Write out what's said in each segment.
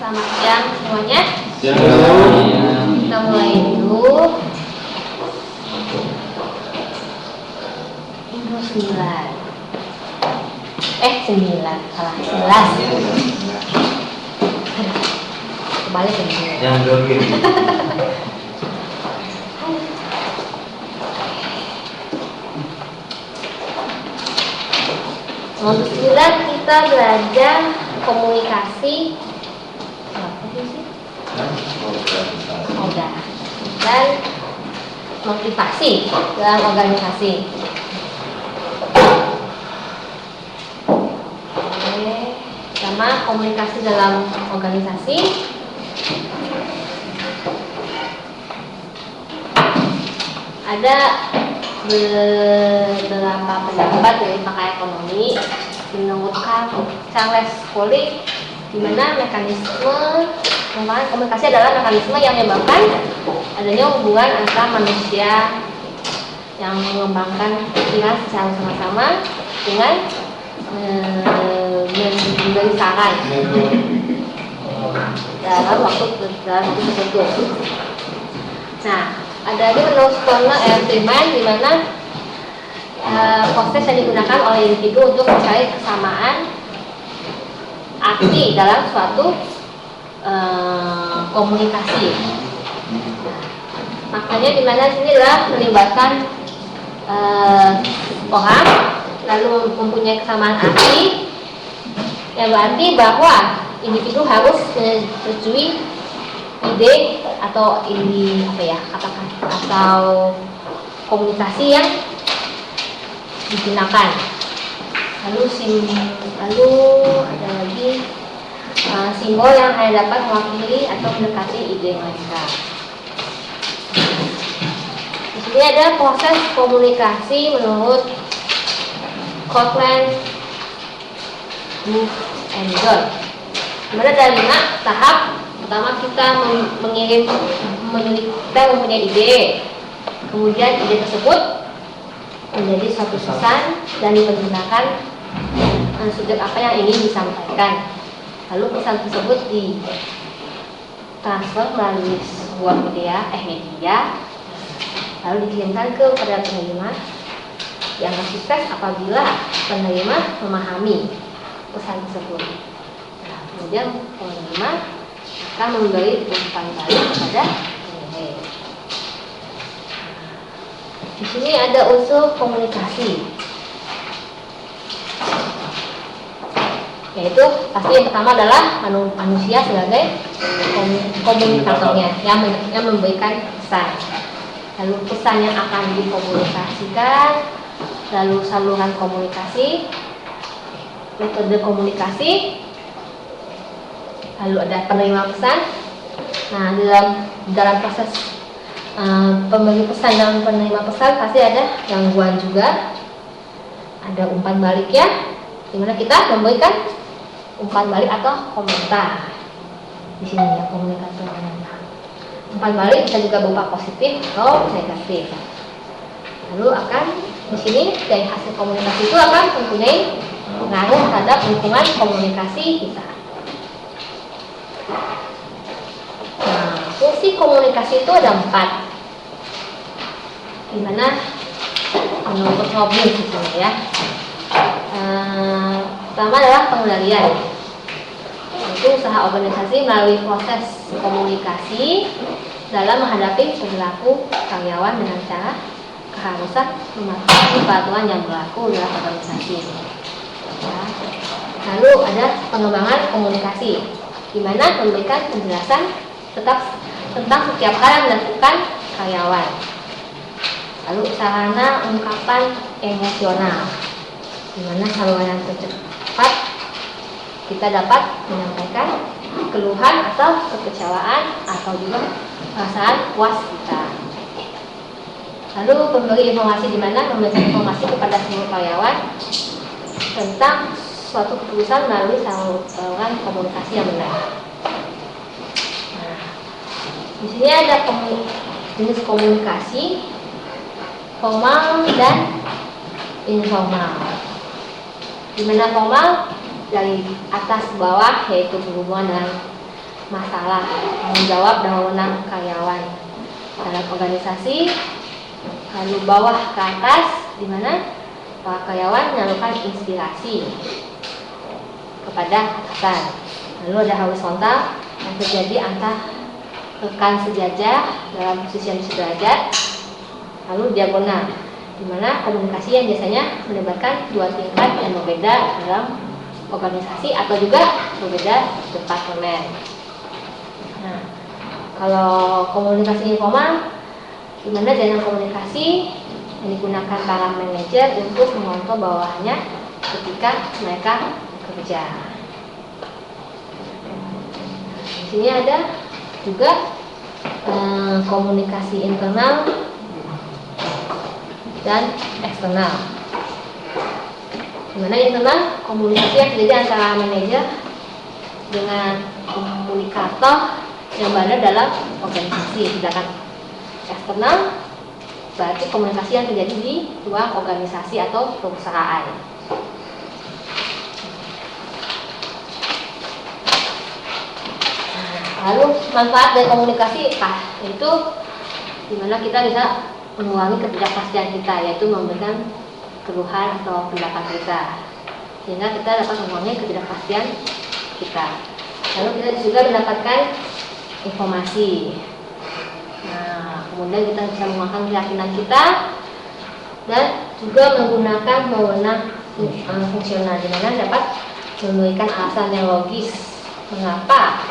Selamat siang semuanya. Siang. Kita mulai dulu. Minggu 9. 9, salah 11. Kebalik ya. Jangan grogi. Modul 9 kita belajar komunikasi dan motivasi dalam organisasi. Sama komunikasi dalam organisasi. Ada beberapa pendapat dari pakar ekonomi menurut Charles Foley, di mana komunikasi adalah mekanisme yang menyebabkan adanya hubungan antara manusia yang mengembangkan pikiran secara sama-sama dengan memberi saran dalam waktu tertentu. Nah, ada lagi menurut Stoner Freeman, di mana proses yang digunakan oleh individu untuk mencari kesamaan arti dalam suatu komunikasi. Makanya di mana sini adalah melibatkan orang lalu mempunyai kesamaan arti, yang berarti bahwa individu harus menyetujui ide atau atau komunikasi yang digunakan. Lalu ada lagi simbol yang hanya dapat mewakili atau mendekati ide mereka. Di sini ada proses komunikasi menurut Copeland, Booth, and John. Dimana ada 5 tahap. Pertama, kita mempunyai ide. Kemudian ide tersebut menjadi suatu pesan dan dipergunakan subjek apa yang ingin disampaikan. Lalu pesan tersebut ditransfer melalui sebuah media, lalu dikirimkan kepada penerima. Dianggap sukses apabila penerima memahami pesan tersebut. Nah, kemudian penerima akan memberi umpan balik kepada penerima. Di sini ada unsur komunikasi, yaitu pasti yang pertama adalah manusia sebagai komunikatornya yang memberikan pesan. Lalu pesan yang akan dikomunikasikan, lalu saluran komunikasi, metode komunikasi, lalu ada penerima pesan. Nah, dalam proses pemberi pesan dan penerima pesan pasti ada gangguan juga, ada umpan balik ya, dimana kita memberikan umpan balik atau komentar. Di sini ya komunikasi. Umpan balik bisa juga berupa positif atau negatif. Lalu akan di sini dari hasil komunikasi itu akan mempunyai pengaruh terhadap lingkungan komunikasi kita. Nah, fungsi komunikasi itu ada 4. Dimana menurut Robbins di sini ya. Pertama adalah pengendalian. Itu usaha organisasi melalui proses komunikasi dalam menghadapi perilaku karyawan dengan cara keharusan mematuhi peraturan yang berlaku dalam organisasi. Ya. Lalu ada pengembangan komunikasi, di mana memberikan penjelasan tentang setiap hal yang dilakukan karyawan. Lalu sarana ungkapan emosional, di mana saluran yang tercepat kita dapat menyampaikan keluhan atau kekecewaan atau juga perasaan puas kita. Lalu pemberi informasi, di mana memberikan informasi kepada seluruh karyawan tentang suatu keputusan melalui saluran komunikasi yang benar. Nah, di sini ada jenis komunikasi formal dan informal. Di mana formal dari atas ke bawah, yaitu berhubungan dengan masalah, tanggung jawab dan wewenang karyawan dalam organisasi. Lalu bawah ke atas, di mana para karyawan menyalurkan inspirasi kepada atasan. Lalu ada horizontal yang terjadi antar rekan sejajar dalam posisi yang sederajat. Lalu diagonal, di mana komunikasi yang biasanya melibatkan dua tingkat yang berbeda dalam organisasi atau juga berbeda departemen. Nah, kalau komunikasi informal, di mana jaringan komunikasi yang digunakan para manajer untuk mengontrol bawahannya ketika mereka bekerja. Di sini ada juga komunikasi internal dan eksternal. Dimana internal komunikasi yang terjadi antara manajer dengan komunikator yang berada dalam organisasi. Sedangkan eksternal berarti komunikasi yang terjadi di luar organisasi atau perusahaan. Lalu manfaat dari komunikasi yaitu dimana kita bisa mengurangi ketidakpastian kita, yaitu memberikan keluhan atau pendapat kita, sehingga kita dapat mengurangi ketidakpastian kita. Lalu kita juga mendapatkan informasi. Nah, kemudian kita bisa menguatkan keyakinan kita dan juga menggunakan wewenang fungsional, di mana dapat memberikan alasan yang logis mengapa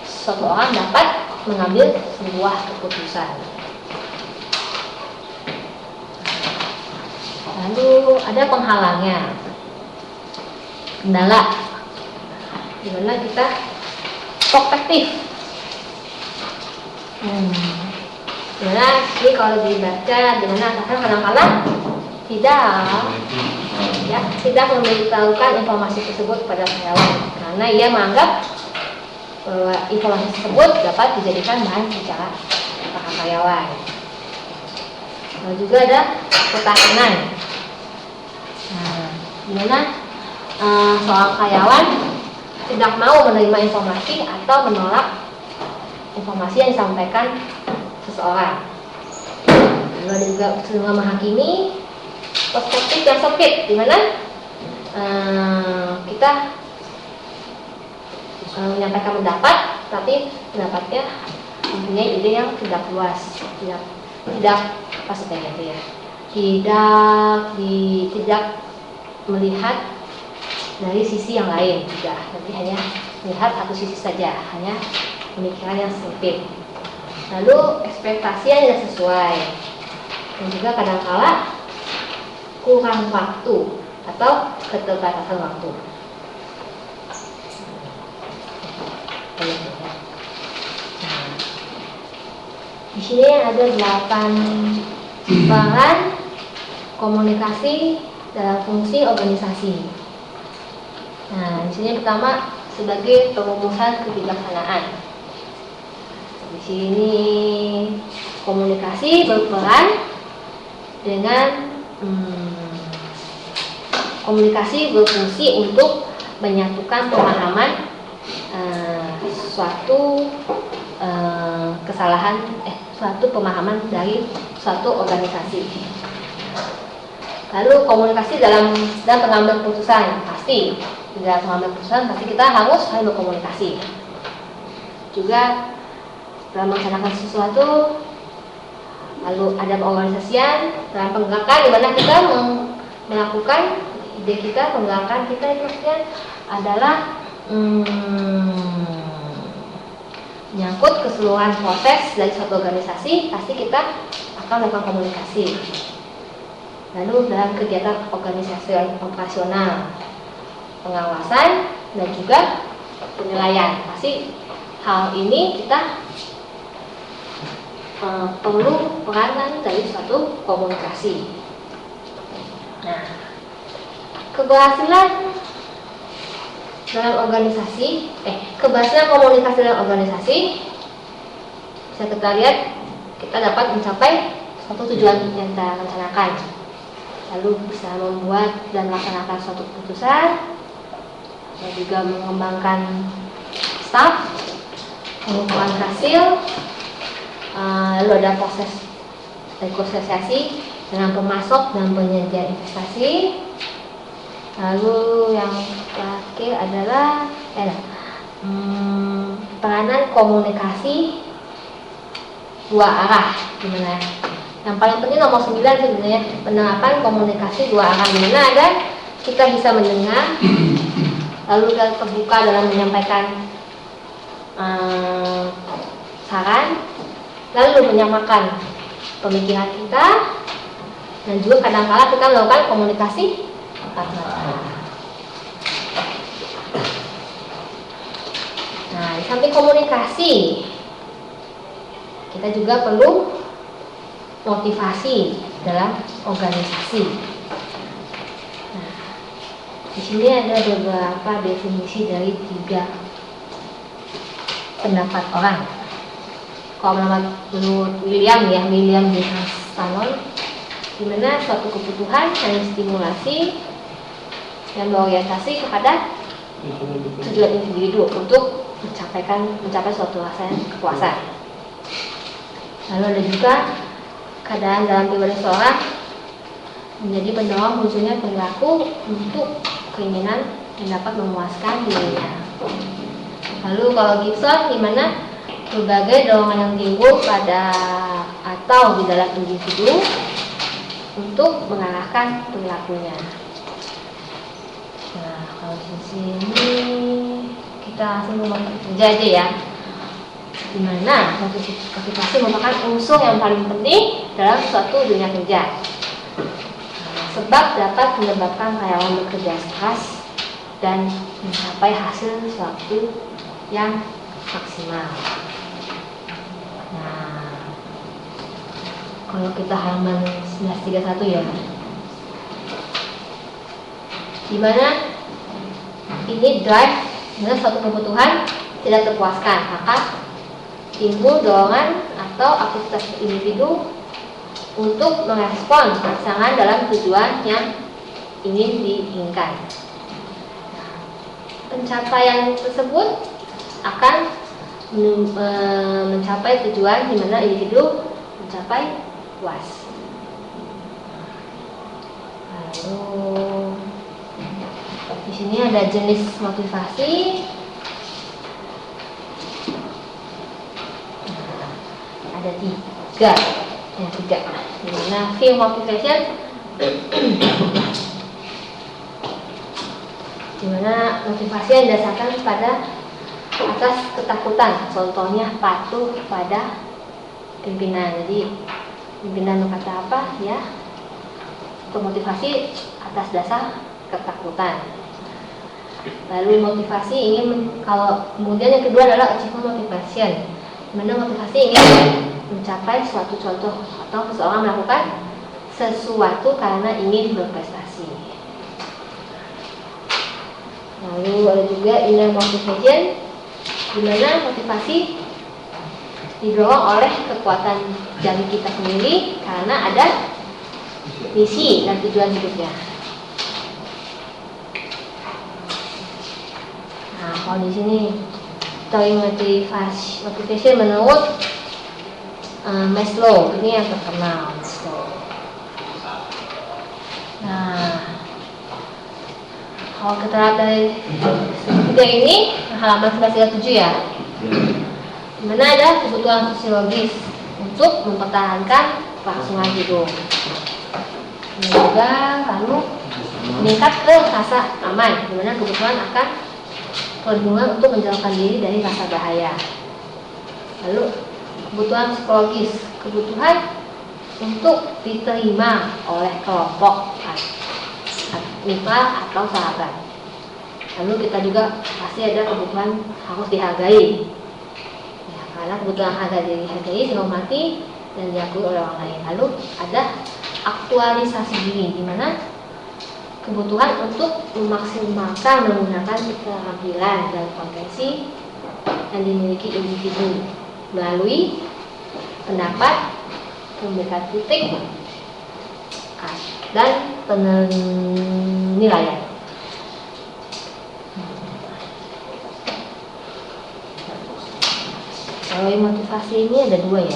suatu orang dapat mengambil sebuah keputusan. Lalu ada penghalangnya, kendala, di mana kita prospektif. Dimana ini kalau dibaca, dimana atasan kadang-kadang tidak memberitahukan informasi tersebut kepada karyawan karena ia menganggap bahwa informasi tersebut dapat dijadikan bahan bicara para karyawan. Lalu juga ada ketahanan. Nah, dimana soal karyawan tidak mau menerima informasi atau menolak informasi yang disampaikan seseorang. Lalu ada juga cenderung menghakimi, perspektif yang sempit, di mana kita menyampaikan pendapat, tapi pendapatnya mempunyai ide yang tidak luas, tidak apa sebenarnya itu ya, tidak melihat dari sisi yang lain juga, tapi hanya melihat satu sisi saja, hanya pemikiran yang sempit. Lalu ekspektasi yang tidak sesuai, dan juga kadang-kala kurang waktu atau keterbatasan waktu. Di sini ada 8 peran komunikasi dalam fungsi organisasi. Nah, di sini pertama sebagai perumusan kebijaksanaan. Di sini komunikasi berperan dengan komunikasi berfungsi untuk menyatukan pemahaman suatu pemahaman dari suatu organisasi. Lalu komunikasi dalam pengambil keputusan, pasti dalam pengambil keputusan pasti kita harus saling berkomunikasi. Juga dalam melaksanakan sesuatu, lalu ada organisasian dalam penggerakan, di mana kita melakukan ide kita, penggerakan kita itu maksudnya adalah menyangkut keseluruhan proses dari suatu organisasi, pasti kita akan melakukan komunikasi. Lalu dalam kegiatan organisasi operasional, pengawasan dan juga penilaian, pasti hal ini kita perlu peranan dari suatu komunikasi. Nah, keberhasilan dalam organisasi, keberhasilan komunikasi dalam organisasi bisa kita lihat, kita dapat mencapai suatu tujuan yang kita rencanakan, lalu bisa membuat dan melaksanakan suatu keputusan, dan juga mengembangkan staff, pengukuran hasil, lalu ada proses negosiasi dengan pemasok dan penyedia investasi. Lalu yang terakhir adalah peranan komunikasi dua arah, gimana? Yang paling penting nomor 9 sebenarnya, penerapan komunikasi dua arah, dimana ada kita bisa mendengar, lalu kita terbuka dalam menyampaikan saran, lalu menyamakan pemikiran kita, dan juga kadang-kala kita melakukan komunikasi empat mata. Nah, di samping komunikasi, kita juga perlu motivasi dalam organisasi. Nah, di sini ada beberapa definisi dari 3 pendapat orang. Kalau menurut William J. Stanton, di mana suatu kebutuhan dan stimulasi yang berorientasi kepada tujuan individu untuk mencapai suatu rasa kepuasan. Lalu ada juga keadaan dalam pribadi seorang menjadi pendorong munculnya perilaku untuk keinginan yang dapat memuaskan dirinya. Lalu kalau Gibson, di mana berbagai dorongan yang timbul pada atau di dalam individu untuk mengarahkan perilakunya. Nah, kalau di sini kita langsung ngomong kerja aja ya. Dimana motivasi merupakan unsur yang paling penting dalam suatu dunia kerja. Sebab dapat menyebabkan karyawan bekerja keras dan mencapai hasil suatu yang maksimal. Nah, kalau kita halaman 1931 ya, dimana ini drive, dimana suatu kebutuhan tidak terpuaskan, maka timbul dorongan atau aktivitas individu untuk merespon pasangan dalam tujuan yang ingin diinginkan. Nah, pencapaian tersebut akan mencapai tujuan di mana individu mencapai puas. Lalu di sini ada jenis motivasi. Ada 3, dimana fear motivation, dimana motivasi yang didasarkan pada atas ketakutan, contohnya patuh pada pimpinan. Jadi pimpinan berkata apa ya, termotivasi atas dasar ketakutan. Lalu motivasi ingin, kalau kemudian yang kedua adalah achievement motivation, dimana motivasi ingin mencapai suatu contoh atau seseorang melakukan sesuatu karena ingin berprestasi. Lalu ada juga inner motivation, dimana motivasi didorong oleh kekuatan diri kita sendiri karena ada misi dan tujuan hidupnya. Nah, kalau di sini teori motivation menurut Maslow, ini yang terkenal. Nah, kalau kita lihat dari tiga ini, halaman 137 ya, dimana ada kebutuhan fisiologis untuk mempertahankan kelangsungan hidup. Ini juga lalu meningkat ke rasa aman, dimana kebutuhan akan perlindungan untuk menjauhkan diri dari rasa bahaya. Lalu kebutuhan psikologis, kebutuhan untuk diterima oleh kelompok mitra atau sahabat. Lalu kita juga pasti ada kebutuhan harus dihargai ya, karena kebutuhan harga diri dihargai, dihormati dan diakui oleh orang lain. Lalu ada aktualisasi diri, di mana kebutuhan untuk memaksimalkan menggunakan keterampilan dan potensi yang dimiliki individu melalui pendapat, pemberian kritik, dan penilaian. Teori motivasi ini ada dua ya.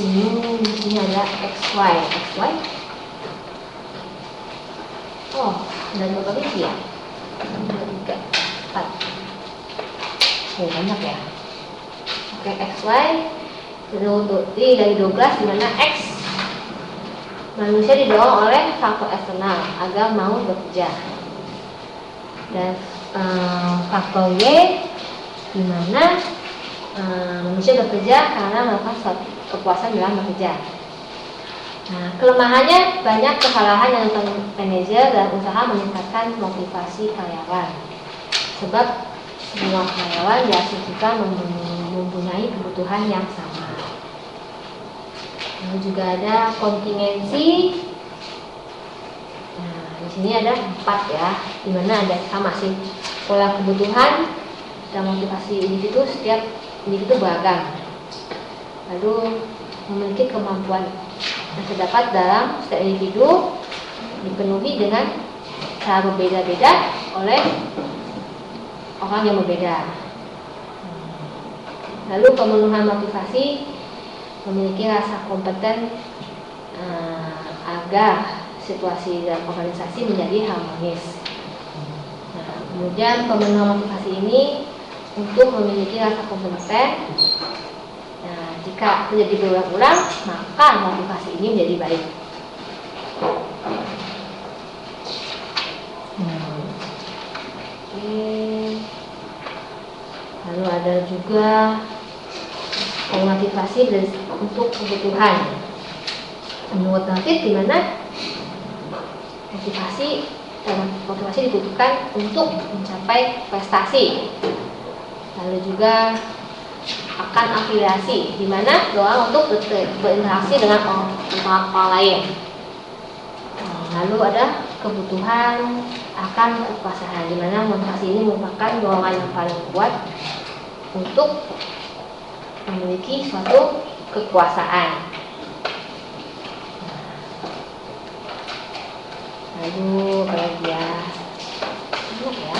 Ini ada XY. Oh, ada berapa biji ya? 1, 2, 3, 4. Oh, banyak ya. Oke, XY dituruti dari 12, di mana X manusia didorong oleh faktor eksternal agar mau bekerja, dan faktor Y di mana manusia bekerja karena melakukan suatu kepuasan dalam bekerja. Nah, kelemahannya banyak kesalahan yang manajer dan usaha meningkatkan motivasi karyawan. Sebab semua karyawan diasumsikan mempunyai kebutuhan yang sama. Lalu juga ada kontingensi. Nah, di sini ada 4 ya, di mana ada sama sih pola kebutuhan dan motivasi individu. Setiap individu beragam, lalu memiliki kemampuan yang terdapat dalam setiap individu dipenuhi dengan cara berbeda-beda oleh orang yang berbeda. Lalu pemenuhan motivasi memiliki rasa kompeten agar situasi dan organisasi menjadi harmonis. Nah, kemudian pemenuhan motivasi ini untuk memiliki rasa kompeten. Nah, jika terjadi berulang-ulang, maka motivasi ini menjadi baik. Lalu ada juga motivasi untuk kebutuhan. Menurut David, di mana motivasi dibutuhkan untuk mencapai prestasi. Lalu juga akan afiliasi, di mana doa untuk berinteraksi dengan orang lain. Lalu ada kebutuhan akan kekuasaan, di mana motivasi ini merupakan dorongan yang paling kuat untuk memiliki suatu kekuasaan. Lalu kalau dia banyak ya.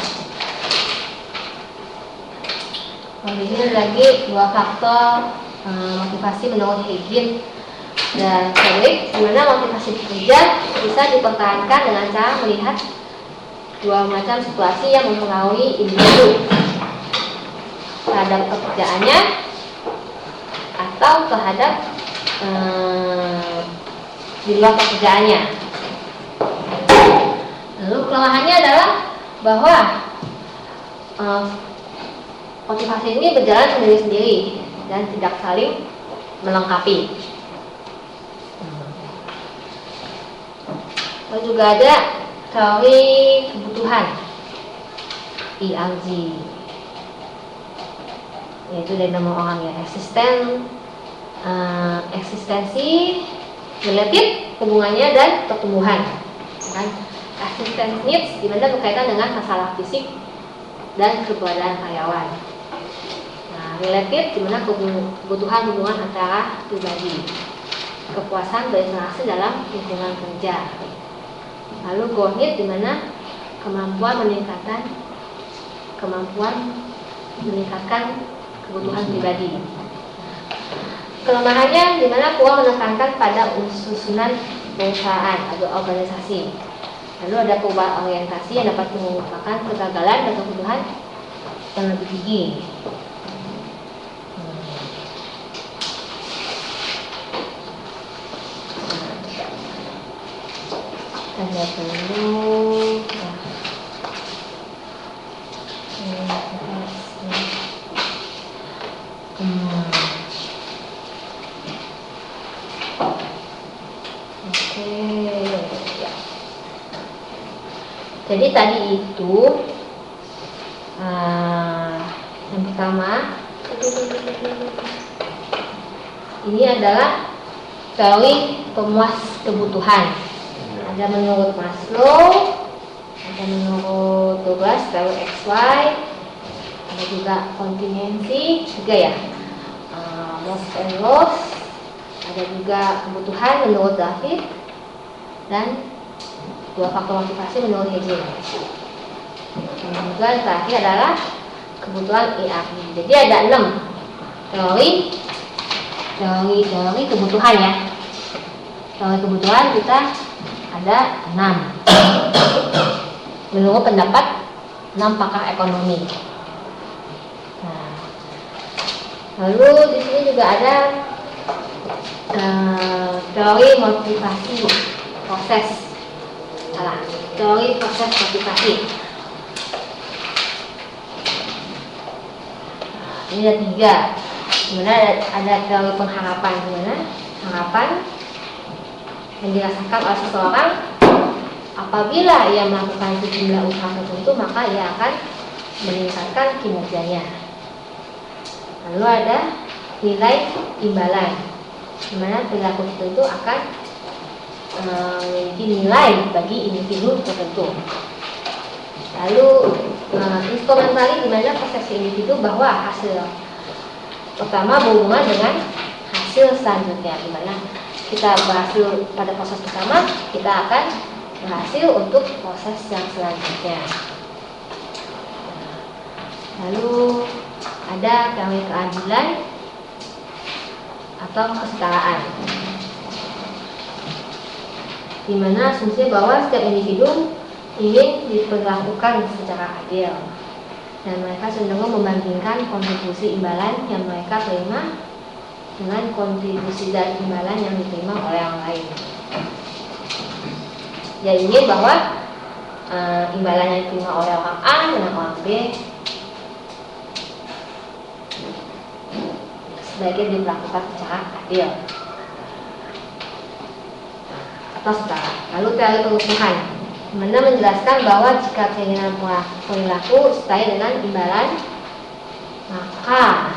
Di sini ada lagi 2 faktor motivasi menurut Hegel dan Frederick, di mana motivasi bekerja bisa dipertahankan dengan cara melihat 2 macam situasi yang mempengaruhi individu terhadap pekerjaannya atau terhadap di luar pekerjaannya. Lalu kelemahannya adalah bahwa motivasi ini berjalan sendiri-sendiri dan tidak saling melengkapi. Lalu juga ada teori kebutuhan ERG, yaitu dari nama orang ya, eksistensi, relatif, hubungannya, dan pertumbuhan. Kan? Existence needs di mana berkaitan dengan masalah fisik dan keberadaan karyawan. Nah, relatif di mana kebutuhan hubungan antara pribadi, kepuasan berinteraksi dalam lingkungan kerja. Lalu goal need di mana kemampuan meningkatkan kebutuhan pribadi. Kelemahannya di mana kurang menekankan pada susunan perusahaan atau organisasi. Lalu ada perubahan orientasi yang dapat merupakan kegagalan dan kebutuhan yang lebih tinggi. Kita lihat dulu. Jadi tadi itu yang pertama ini adalah teori pemuas kebutuhan. Ada menurut Maslow, ada menurut Douglas teori XY, ada juga kontingensi juga ya, most and loss, ada juga kebutuhan menurut David, dan 2 faktor motivasi menurut Hegel. Kemudian terakhir adalah kebutuhan ERP. Jadi ada 6 teori kebutuhan ya. Teori kebutuhan kita ada 6. Menurut pendapat 6 pakar ekonomi. Nah, lalu di sini juga ada teori motivasi proses. Teori proses motivasi. Ini ada 3. Dimana ada teori pengharapan, dimana harapan yang dirasakan oleh seseorang apabila ia melakukan sejumlah usaha tertentu, maka ia akan meningkatkan kinerjanya. Lalu ada nilai imbalan, dimana perilaku tertentu akan memiliki nilai bagi individu tertentu. Lalu instrumentari, dimana persepsi individu bahwa hasil pertama berhubungan dengan hasil selanjutnya, dimana kita berhasil pada proses pertama, kita akan berhasil untuk proses yang selanjutnya. Lalu ada teori keadilan atau kesetaraan, di mana asumsi bahwa setiap individu ingin diperlakukan secara adil, dan mereka cenderung membandingkan kontribusi imbalan yang mereka terima dengan kontribusi dan imbalan yang diterima oleh orang lain. Dia ingin bahwa imbalan yang diterima oleh orang A dengan orang B sebaiknya diperlakukan secara adil atau setara. Lalu teori pengukuhan, mana menjelaskan bahwa jika keinginan perilaku setara dengan imbalan, maka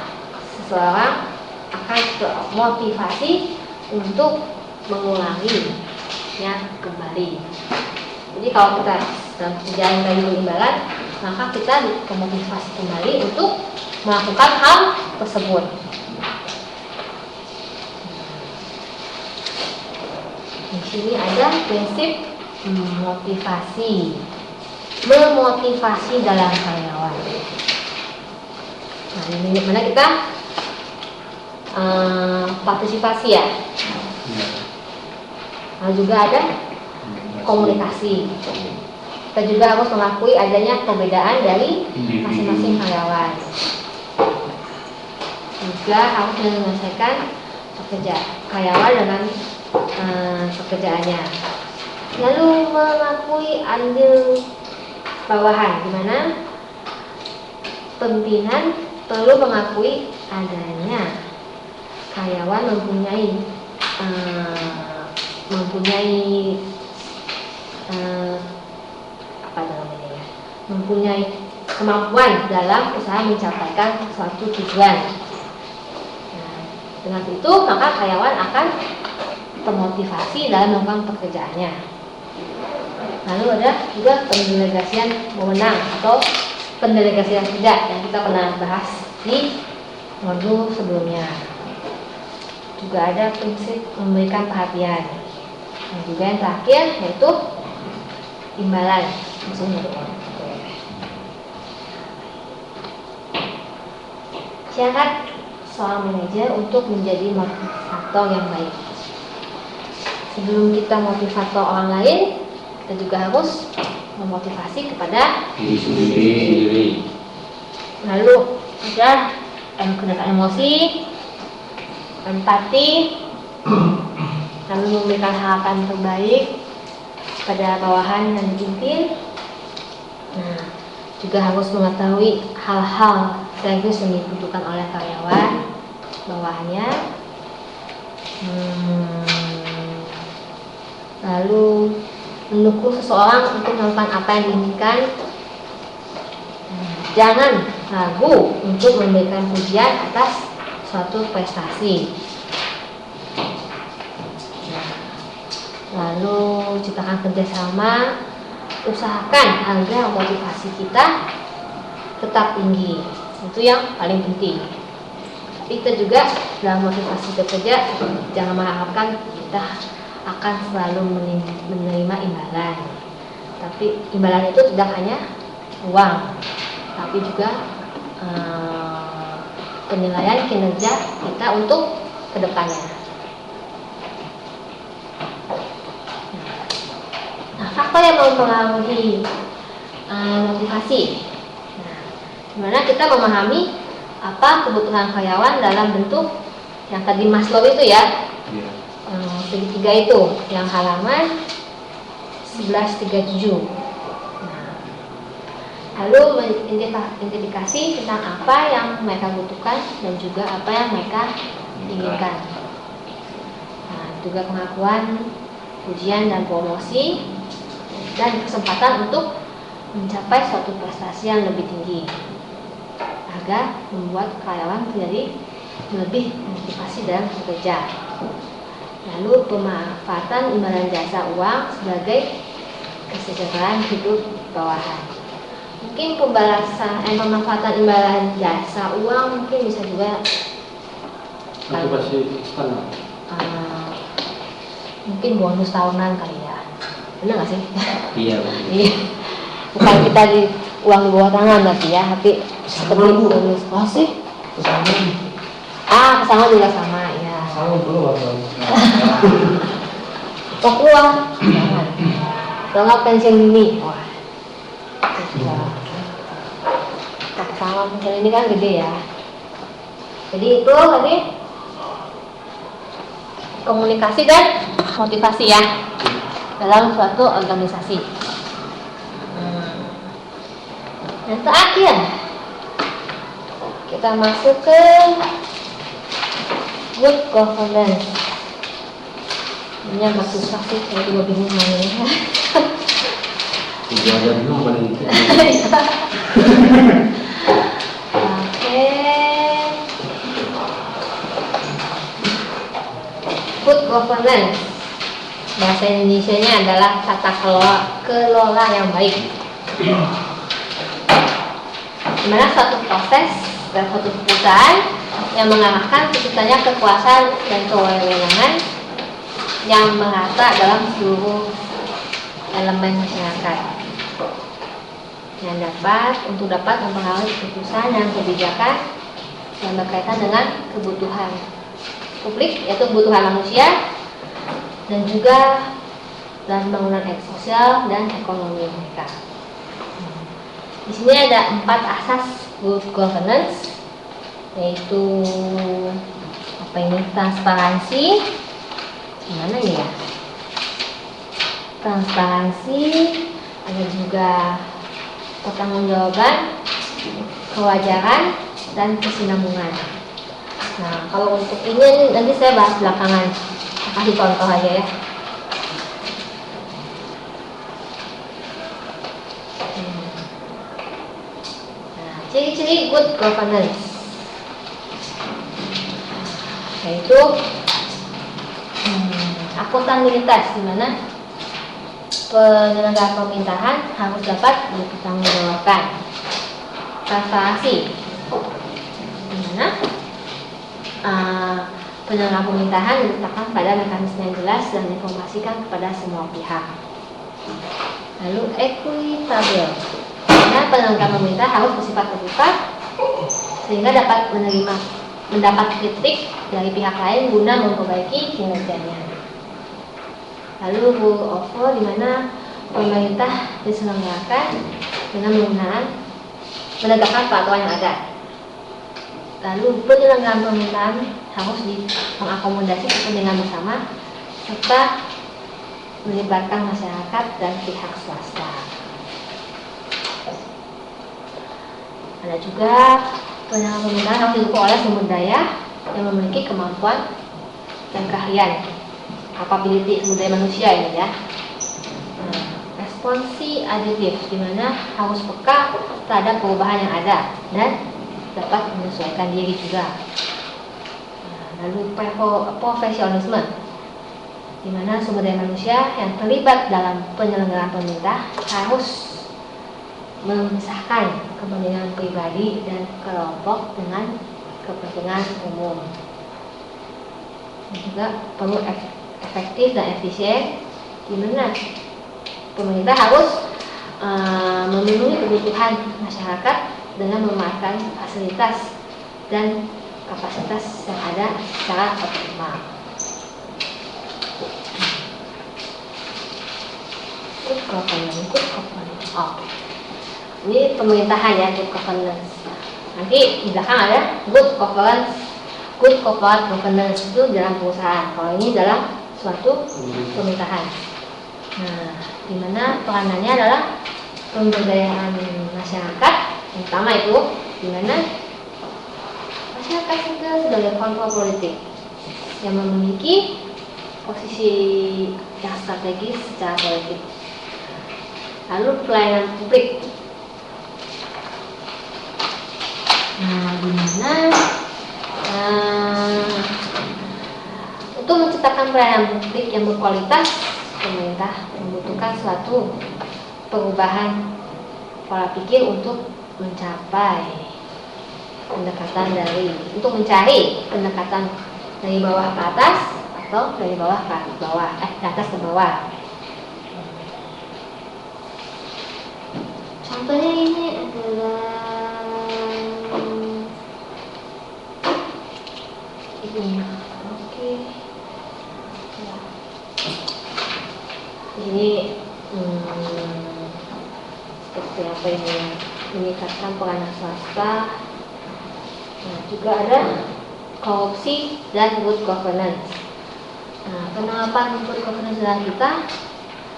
seseorang akan termotivasi untuk mengulanginya kembali. Jadi kalau kita dalam perjalanan dari imbalan, maka kita termotivasi kembali untuk melakukan hal tersebut. Di sini ada prinsip motivasi, memotivasi dalam karyawan. Nah, ini mana kita partisipasi ya. Lalu juga ada komunikasi. Kita juga harus mengakui adanya perbedaan dari masing-masing karyawan. Juga harus menyelesaikan karyawan dengan pekerjaannya. Lalu mengakui andil bawahan, di mana pimpinan perlu mengakui adanya karyawan mempunyai kemampuan dalam usaha mencapaikan suatu tujuan. Nah, dengan itu maka karyawan akan termotivasi dalam melakukan pekerjaannya. Lalu ada juga pendelegasian wewenang atau pendelegasian kerja yang kita pernah bahas di modul sebelumnya. Juga ada prinsip memberikan perhatian. Dan juga yang terakhir yaitu imbalan. Syarat seorang manajer untuk menjadi motivator yang baik. Sebelum kita motivator orang lain, kita juga harus memotivasi kepada diri sendiri. Lalu ada kecerdasan emosi, empati, lalu memberikan harapan terbaik pada bawahan yang dipimpin. Nah, juga harus mengetahui hal-hal strategis yang dibutuhkan oleh karyawan bawahannya. Lalu mendukung seseorang untuk melakukan apa yang diinginkan. Jangan ragu untuk memberikan pujian atas suatu prestasi. Lalu ciptakan kerjasama, usahakan agar motivasi kita tetap tinggi. Itu yang paling penting. Tapi kita juga dalam motivasi bekerja jangan mengharapkan kita akan selalu menerima imbalan. Tapi imbalan itu tidak hanya uang, tapi juga penilaian kinerja kita untuk kedepannya. Nah, faktor yang mempengaruhi motivasi. Nah, dimana kita memahami apa kebutuhan karyawan dalam bentuk yang tadi Maslow itu ya, segitiga itu, yang halaman 1137. Nah, lalu mengidentifikasi tentang apa yang mereka butuhkan dan juga apa yang mereka inginkan. Nah, juga pengakuan, pujian dan promosi, dan kesempatan untuk mencapai suatu prestasi yang lebih tinggi agar membuat karyawan menjadi lebih motivasi dalam bekerja. Lalu pemanfaatan imbalan jasa uang sebagai kesejahteraan hidup bawahan. Mungkin pemanfaatan imbalan jasa uang mungkin bisa juga motivasi eksternal. Mungkin bonus tahunan kali ya. Benar nggak sih? Iya. Bukan kita di uang di bawah tangan berarti ya, tapi seperti bonus. Oh sih? Pesangon juga sama ya. Pesangon keluar. Kok keluar? Jangan. Kalau nggak pensiun dini. Wah. Pesangon pensiun ini kan gede ya. Jadi itu tadi komunikasi dan motivasi ya dalam suatu organisasi. Yang terakhir kita masuk ke good governance. Ini agak susah sih, saya juga bingung namanya. Tidak ada bingung paling itu. Oke. Good governance, bahasa Indonesianya adalah tata kelola yang baik. Dimana suatu proses dan suatu perusahaan yang mengarahkan terciptanya kekuasaan dan kewenangan yang merata dalam seluruh elemen masyarakat, yang dapat mempengaruhi keputusan dan kebijakan yang berkaitan dengan kebutuhan publik, yaitu kebutuhan manusia, dan juga dalam pembangunan sosial dan ekonomi mereka. Di sini ada 4 asas good governance, yaitu apa ini? Transparansi. Gimana ya? Transparansi, ada juga pertanggungjawaban, kewajaran, dan kesinambungan. Nah, kalau untuk ini nanti saya bahas belakangan. Kasih contoh aja ya. Nah, ciri-ciri good governance yaitu akuntabilitas, di mana penyelenggara pemerintahan harus dapat dipertanggungjawabkan. Transparansi, di mana penyelenggara pemerintahan diletakkan pada mekanisme yang jelas dan diinformasikan kepada semua pihak. Lalu equitable, karena penyelenggara pemerintah harus bersifat terbuka sehingga dapat mendapat kritik dari pihak lain guna memperbaiki kinerjanya. Lalu rule of law, di mana pemerintah diselenggarakan dengan menegakkan peraturan yang ada. Lalu penyelenggaraan pemerintahan harus mengakomodasi kepentingan bersama serta melibatkan masyarakat dan pihak swasta. Ada juga penyelenggara pemerintahan harus didukung oleh sumber daya yang memiliki kemampuan dan keahlian, capability sumber daya manusia ini ya. Responsi aditif, di mana harus peka terhadap perubahan yang ada dan dapat menyesuaikan diri juga. Lalu profesionalisme, di mana sumber daya manusia yang terlibat dalam penyelenggaraan pemerintah harus memisahkan kepentingan pribadi dan kelompok dengan kepentingan umum. Dan juga perlu efektif dan efisien, di mana pemerintah harus memenuhi kebutuhan masyarakat dengan memanfaatkan fasilitas dan kapasitas yang ada secara optimal. Good governance. Oh, ini pemerintahan ya, good governance. Nanti di belakang ada good corporate governance itu dalam perusahaan. Kalau ini dalam suatu pemerintahan. Nah, di mana peranannya adalah pemberdayaan masyarakat. Yang pertama itu, di mana masyarakat sipil sebagai kontrol politik yang memiliki posisi yang strategis secara politik. Lalu pelayanan publik. Nah, di mana untuk menciptakan pelayanan publik yang berkualitas, pemerintah membutuhkan suatu perubahan pola pikir untuk mencari pendekatan dari bawah ke atas atau dari bawah ke bawah, dari atas ke bawah. Contohnya ini adalah ini. Oke. Ya. Ini seperti apa ini? Meningkatkan peran swasta. Nah, juga ada korupsi dan good governance. Nah, penerapan good governance dalam kita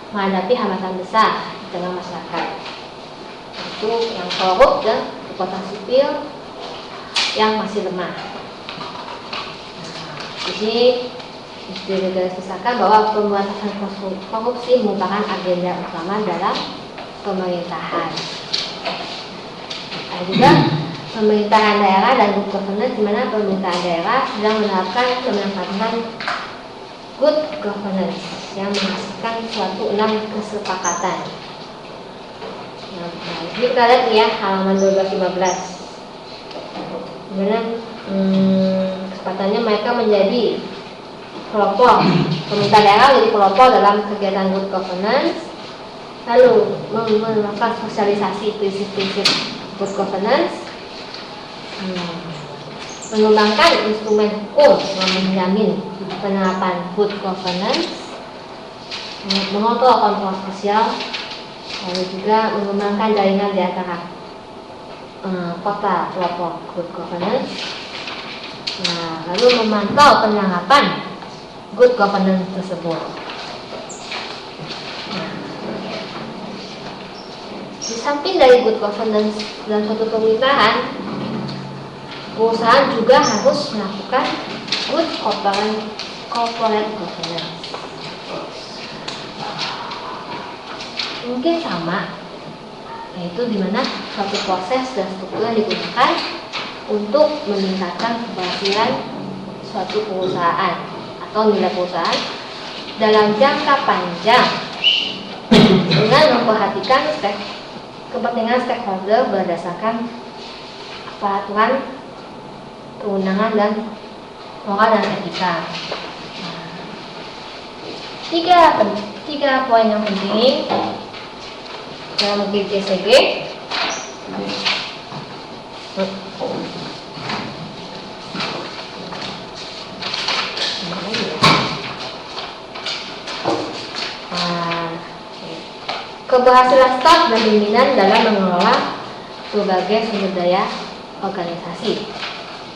menghadapi hambatan besar di tengah masyarakat, itu yang korup dan kekuatan sipil yang masih lemah. Di sini digarisbawahi bahwa pemberantasan korupsi merupakan agenda utama dalam pemerintahan. Ada juga pemerintahan daerah dan good governance, di mana pemerintahan daerah sedang memanfaatkan good governance yang menghasilkan suatu 6 kesepakatan. Nah, ini kita lihat ya halaman 12-15. Dimana kesempatannya mereka menjadi pelopor, pemerintah daerah menjadi pelopor dalam kegiatan good governance, lalu melakukan sosialisasi prinsip-prinsip good governance, mengembangkan instrumen hukum yang menjamin penerapan good governance, mengontrol kontrol sosial, lalu juga mengembangkan jaringan di antara kota pelopor good governance. Nah, lalu memantau penerapan good governance tersebut. Nah, di samping dari good governance dalam suatu pemerintahan, perusahaan juga harus melakukan good corporate governance. Mungkin sama, yaitu dimana suatu proses dan struktur yang digunakan untuk meningkatkan keberhasilan suatu perusahaan atau nilai perusahaan dalam jangka panjang dengan memperhatikan kepentingan stakeholder berdasarkan peraturan keundangan dan moral dan etika. Tiga poin yang penting dalam GCG. Keberhasilan staf dan pimpinan dalam mengelola berbagai sumber daya organisasi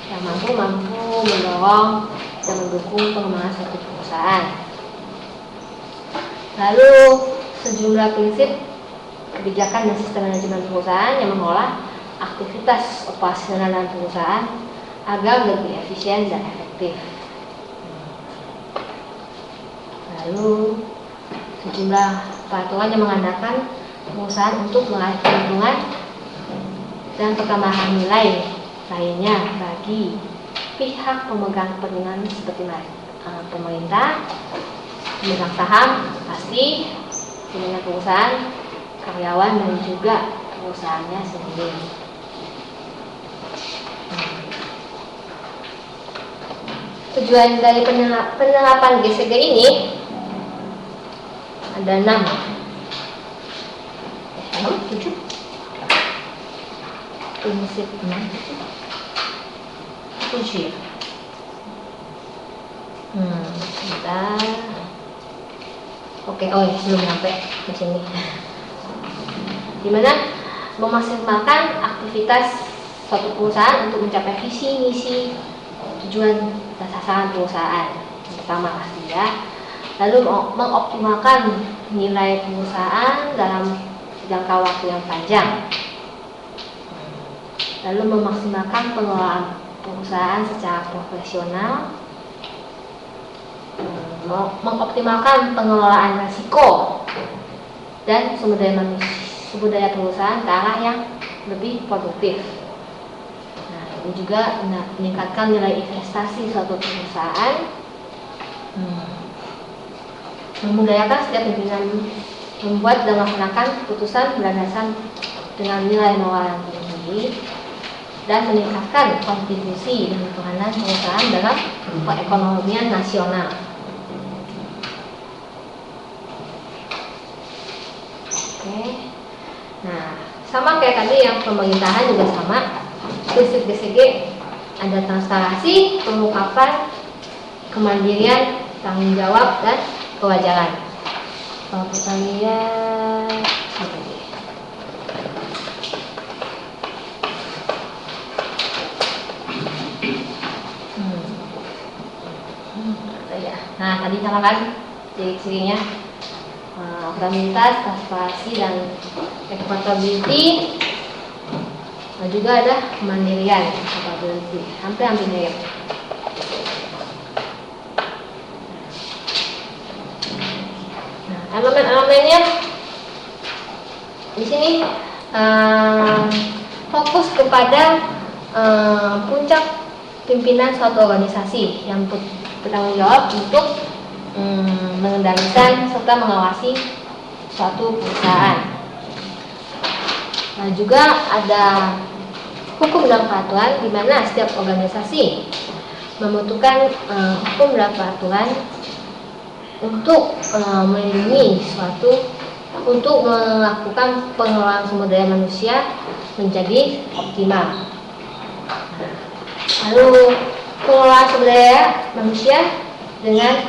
yang mampu mendorong dan mendukung pengembangan suatu perusahaan. Lalu sejumlah prinsip kebijakan dan sistem manajemen perusahaan yang mengolah aktivitas operasional dalam perusahaan agar lebih efisien dan efektif. Lalu sejumlah peraturan yang mengandalkan perusahaan untuk meraih keuntungan dan pertambahan nilai lainnya bagi pihak pemegang kepentingan seperti pemerintah, pemegang saham, pasti pimpinan perusahaan, karyawan, dan juga perusahaannya sendiri. Tujuan dari penerapan GCG ini ada 6, prinsip 7 ya. Sebentar. Oke, belum sampai ke sini. Dimana memaksimalkan aktivitas suatu perusahaan untuk mencapai visi, misi, tujuan dan sasaran perusahaan. Yang pertama pasti ya. Lalu mengoptimalkan nilai perusahaan dalam jangka waktu yang panjang. Lalu memaksimalkan pengelolaan perusahaan secara profesional. Mengoptimalkan pengelolaan risiko dan sumber daya perusahaan ke arah yang lebih produktif. Nah, ini juga meningkatkan nilai investasi suatu perusahaan. Memudayakan setiap pimpinan membuat dan melaksanakan keputusan berdasarkan dengan nilai moral yang tinggi dan meningkatkan kontribusi dan peranan perusahaan dalam perekonomian nasional. Oke. Nah, sama kayak tadi yang pemerintahan juga sama. Prinsip GCG ada transparansi, pengungkapan, kemandirian, tanggung jawab, dan kewajaran. Kalau kita lihat apa ini? Nah, tadi sama kan ciri-cirinya, akuntabilitas, transparansi, dan accountability. Nah, juga ada kemandirian, accountability, hampir mirip. Nah, elemen-elemennya di sini fokus kepada puncak pimpinan suatu organisasi yang bertanggung jawab untuk mengendalikan serta mengawasi suatu perusahaan. Nah, juga ada hukum dan peraturan di mana setiap organisasi membutuhkan hukum dan peraturan untuk melindungi untuk melakukan pengelolaan sumber daya manusia menjadi optimal. Lalu pengelolaan sumber daya manusia dengan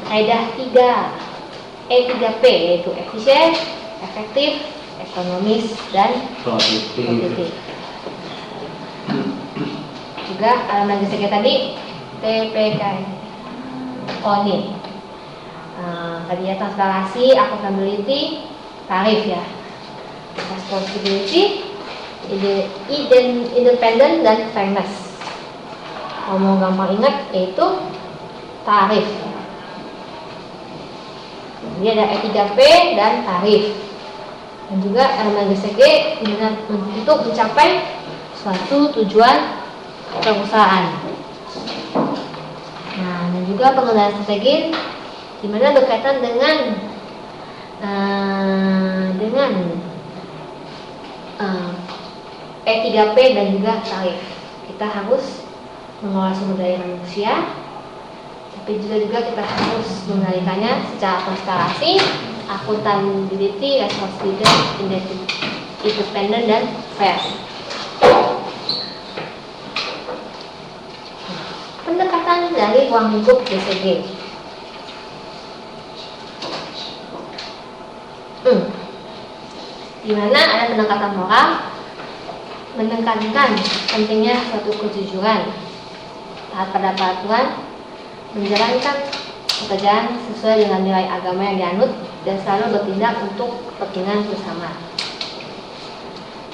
kaidah 3P yaitu efisien, efektif, ekonomis, dan produktif. Juga elemen GCG tadi TPK. Ini tadi ya, transparansi, accountability, tarif ya, responsibility, independent, dan fairness. Kalau mau gampang ingat yaitu tarif. Jadi ada E3P dan tarif. Dan juga elemen GCG untuk mencapai suatu tujuan perusahaan. Nah, dan juga pengendalian strategi di mana berkaitan dengan E3P dan juga tarif. Kita harus mengelola sumber daya manusia, tapi juga kita harus mengendalikannya secara transparansi, accountability, responsibility, independent, dan fair. Pendekatan dari ruang lingkup GCG. Di mana ada pendekatan moral, menekankan pentingnya suatu kejujuran, taat pada peraturan, menjalankan pekerjaan sesuai dengan nilai agama yang dianut, dan selalu bertindak untuk kepentingan bersama.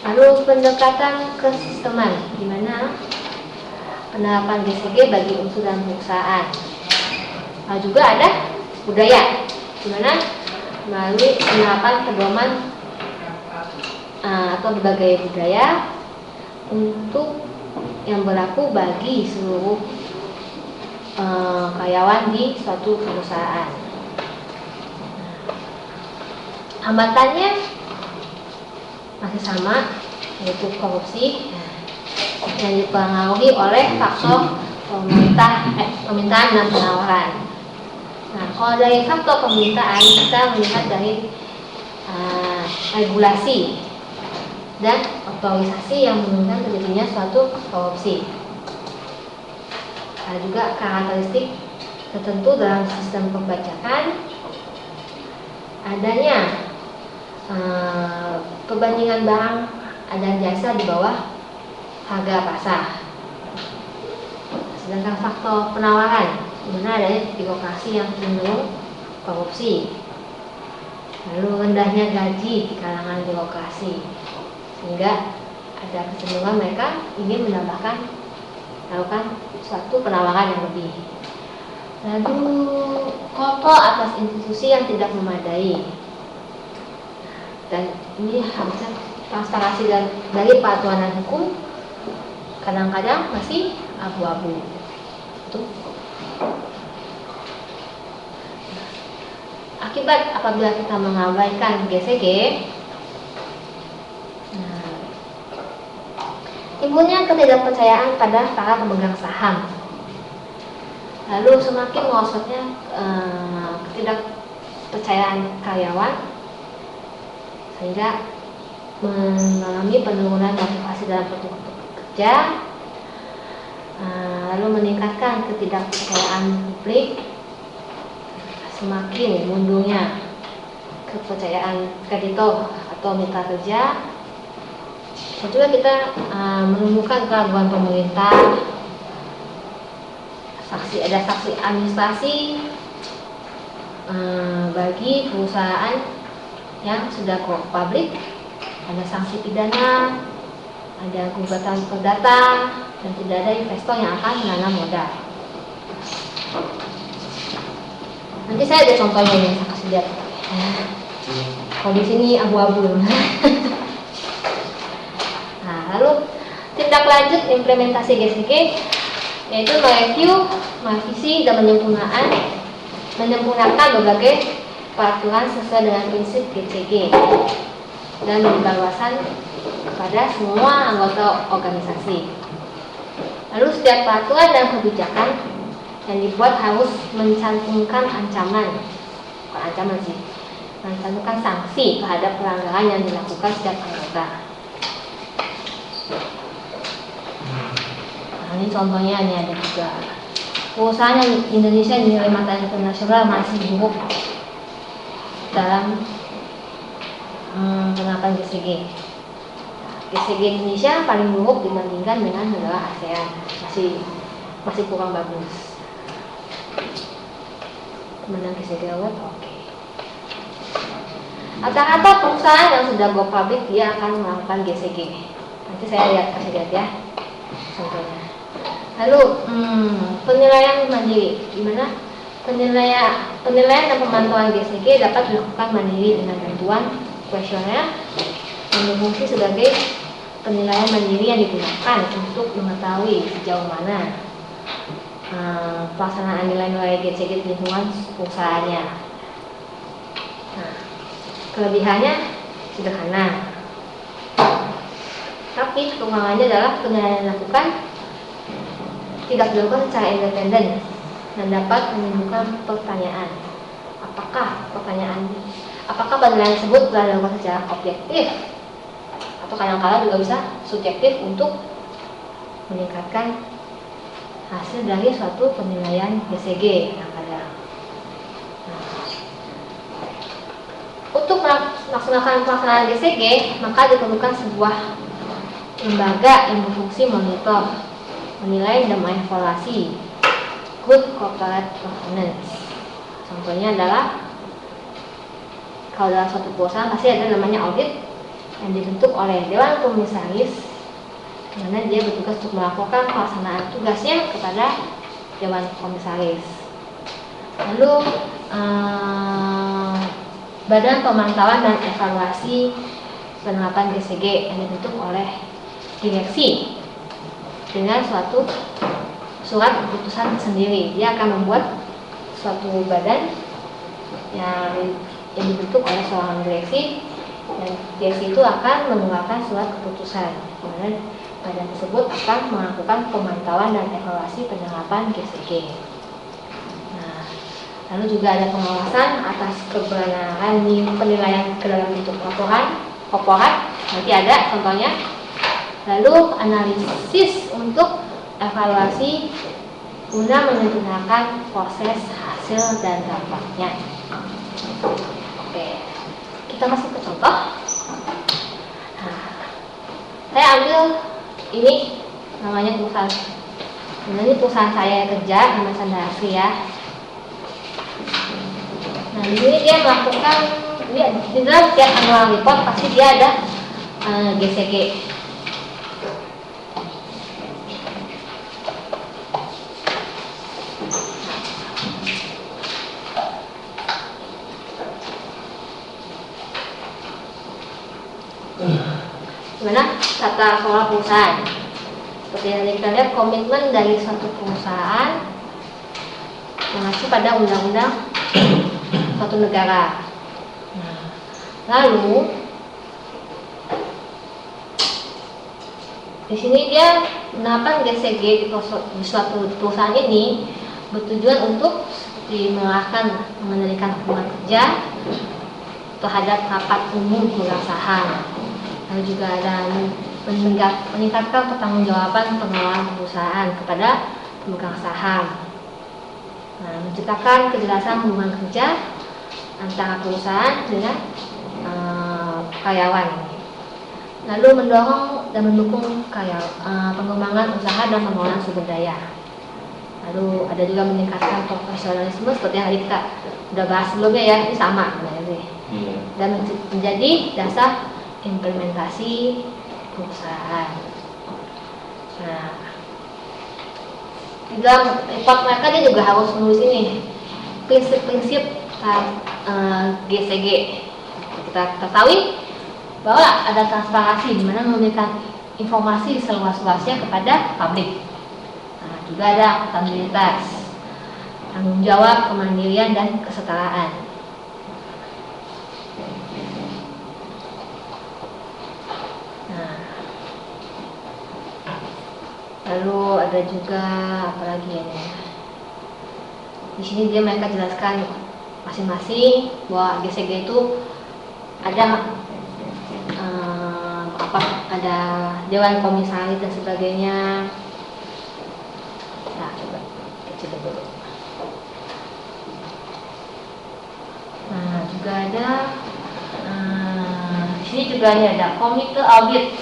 Lalu pendekatan kesisteman, di mana penerapan GCG bagi unsur dan perusahaan. Lalu juga ada budaya, di mana melalui penerapan pedoman atau berbagai budaya untuk yang berlaku bagi seluruh karyawan di suatu perusahaan. Hambatannya masih sama, yaitu korupsi yang dipengaruhi oleh faktor permintaan dan penawaran. Nah, kalau dari faktor permintaan kita melihat dari regulasi. dan otorisasi yang menunjukkan terjadinya suatu korupsi. Ada juga karakteristik tertentu dalam sistem perpajakan, adanya perbandingan barang dan jasa di bawah harga pasar. Sedangkan faktor penawaran, di mana adanya birokrasi yang cenderung korupsi. Lalu rendahnya gaji di kalangan birokrasi, sehingga ada kecenderungan mereka ingin melakukan suatu penawaran yang lebih. Lalu kontrol atas institusi yang tidak memadai, dan ini harusnya transparansi dari peraturan hukum kadang-kadang masih abu-abu. Akibat apabila kita mengabaikan GCG, timbulnya ketidakpercayaan pada para pemegang saham. Lalu semakin merosotnya ketidakpercayaan karyawan, sehingga mengalami penurunan motivasi dalam bekerja, lalu meningkatkan ketidakpercayaan publik, semakin mundurnya kepercayaan kreditor atau mitra kerja. Dan juga kita menemukan keraguan pemerintah, ada saksi administrasi bagi perusahaan yang sudah go public, ada sanksi pidana, ada gugatan perdata, dan tidak ada investor yang akan menanam modal. Nanti saya ada contohnya nih, saya kasih lihat. Kalau di sini abu-abu. Nah, lalu tindak lanjut implementasi GCG yaitu mereview, merevisi, dan menyempurnakan berbagai peraturan sesuai dengan prinsip GCG dan pembahasan kepada semua anggota organisasi. Lalu setiap peraturan dan kebijakan yang dibuat harus mencantumkan mencantumkan sanksi terhadap pelanggaran yang dilakukan setiap anggota. Nah, ini contohnya ini ada juga perusahaan yang Indonesia dinilai mata internasional masih buruk dalam penerapan GCG. GCG Indonesia paling buruk dibandingkan dengan negara ASEAN, masih kurang bagus. Menang GCG Award, oke. Rata-rata perusahaan yang sudah go public dia akan melakukan GCG. Nanti saya kasih lihat ya contohnya. Lalu penilaian mandiri, di mana penilaian dan pemantauan GCG dapat dilakukan mandiri dengan bantuan kuesioner yang berfungsi sebagai penilaian mandiri yang digunakan untuk mengetahui sejauh mana pelaksanaan nilai-nilai GCG di lingkungan perusahaannya. Nah, kelebihannya sederhana, tapi kekurangannya adalah penilaian yang dilakukan tidak dilakukan secara independen dan dapat menimbulkan pertanyaan. Apakah penilaian tersebut telah dilakukan secara objektif atau kadang-kadang juga bisa subjektif untuk meningkatkan hasil dari suatu penilaian GCG kadang-kadang. Untuk melaksanakan pelaksanaan GCG, maka diperlukan sebuah lembaga yang berfungsi monitor, menilai, dan mengevaluasi good corporate governance. Contohnya adalah kalau dalam suatu perusahaan pasti ada namanya audit yang dibentuk oleh Dewan Komisaris, di mana dia bertugas untuk melaporkan pelaksanaan tugasnya kepada Dewan Komisaris. Lalu Badan Pemantauan dan Evaluasi Penerapan GCG yang dibentuk oleh direksi dengan suatu surat keputusan sendiri. Dia akan membuat suatu badan yang dibentuk oleh seorang direksi, dan direksi itu akan mengeluarkan surat keputusan di mana badan tersebut akan melakukan pemantauan dan evaluasi penerapan GCG. Nah, lalu juga ada pengawasan atas kebenaran penilaian ke dalam bentuk laporan korporat, nanti ada contohnya. Lalu analisis untuk evaluasi guna menyempurnakan proses hasil dan dampaknya. Oke, kita masuk ke contoh. Nah, saya ambil ini namanya perusahaan. Ini perusahaan saya kerja, nama Sandra Asri ya. Nah, di sini dia melakukan, di dalam setiap annual report pasti dia ada GCG. Gimana tata kelola perusahaan? Seperti yang kita lihat, komitmen dari suatu perusahaan mengacu pada undang-undang suatu negara. Nah, lalu di sini dia menerapkan GCG di suatu perusahaan ini bertujuan untuk seperti mengendalikan hubungan kerja terhadap rapat umum pemegang saham. Lalu juga ada meningkatkan pertanggungjawaban pengelolaan perusahaan kepada pemegang saham. Nah, menciptakan kejelasan hubungan kerja antara perusahaan dengan karyawan. Lalu mendorong dan mendukung pengembangan usaha dan pengelolaan sumber daya. Lalu ada juga meningkatkan profesionalisme seperti yang tadi kita udah bahas sebelumnya ya, ini sama sebenarnya. Dan menjadi dasar implementasi perusahaan. Nah, di dalam report mereka dia juga harus menulis ini prinsip-prinsip GCG. Kita ketahui bahwa ada transparansi di mana memberikan informasi seluas-luasnya kepada publik. Nah, juga ada akuntabilitas, tanggung jawab, kemandirian dan kesetaraan. Lalu ada juga apa lagi ya? Di sini mereka jelaskan masing-masing bahwa GCG itu ada ada dewan komisaris dan sebagainya. Nah, coba kecil dulu. Nah, juga ada di sini juga ada komite audit.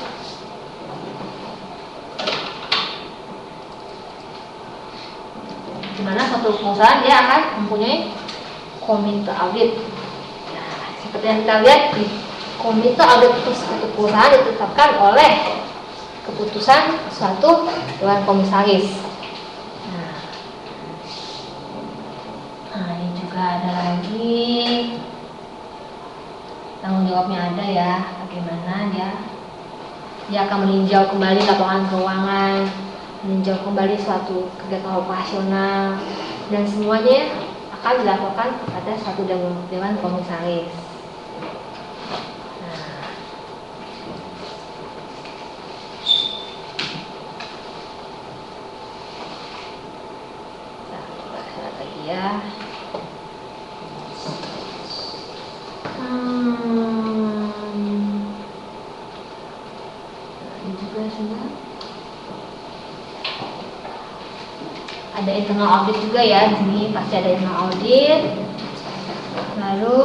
Di mana suatu perusahaan dia akan mempunyai komite audit. Nah, seperti yang kita lihat di komite audit suatu perusahaan ditetapkan oleh keputusan suatu dewan komisaris. Nah, ini juga ada lagi tanggung jawabnya ada ya, bagaimana dia akan meninjau kembali laporan keuangan, meninjau kembali suatu kegiatan operasional, dan semuanya akan dilakukan kepada suatu dewan komisaris. Nah, coba lihat lagi ya. Ini juga sudah. Ada internal audit juga ya, di sini pasti ada internal audit. Lalu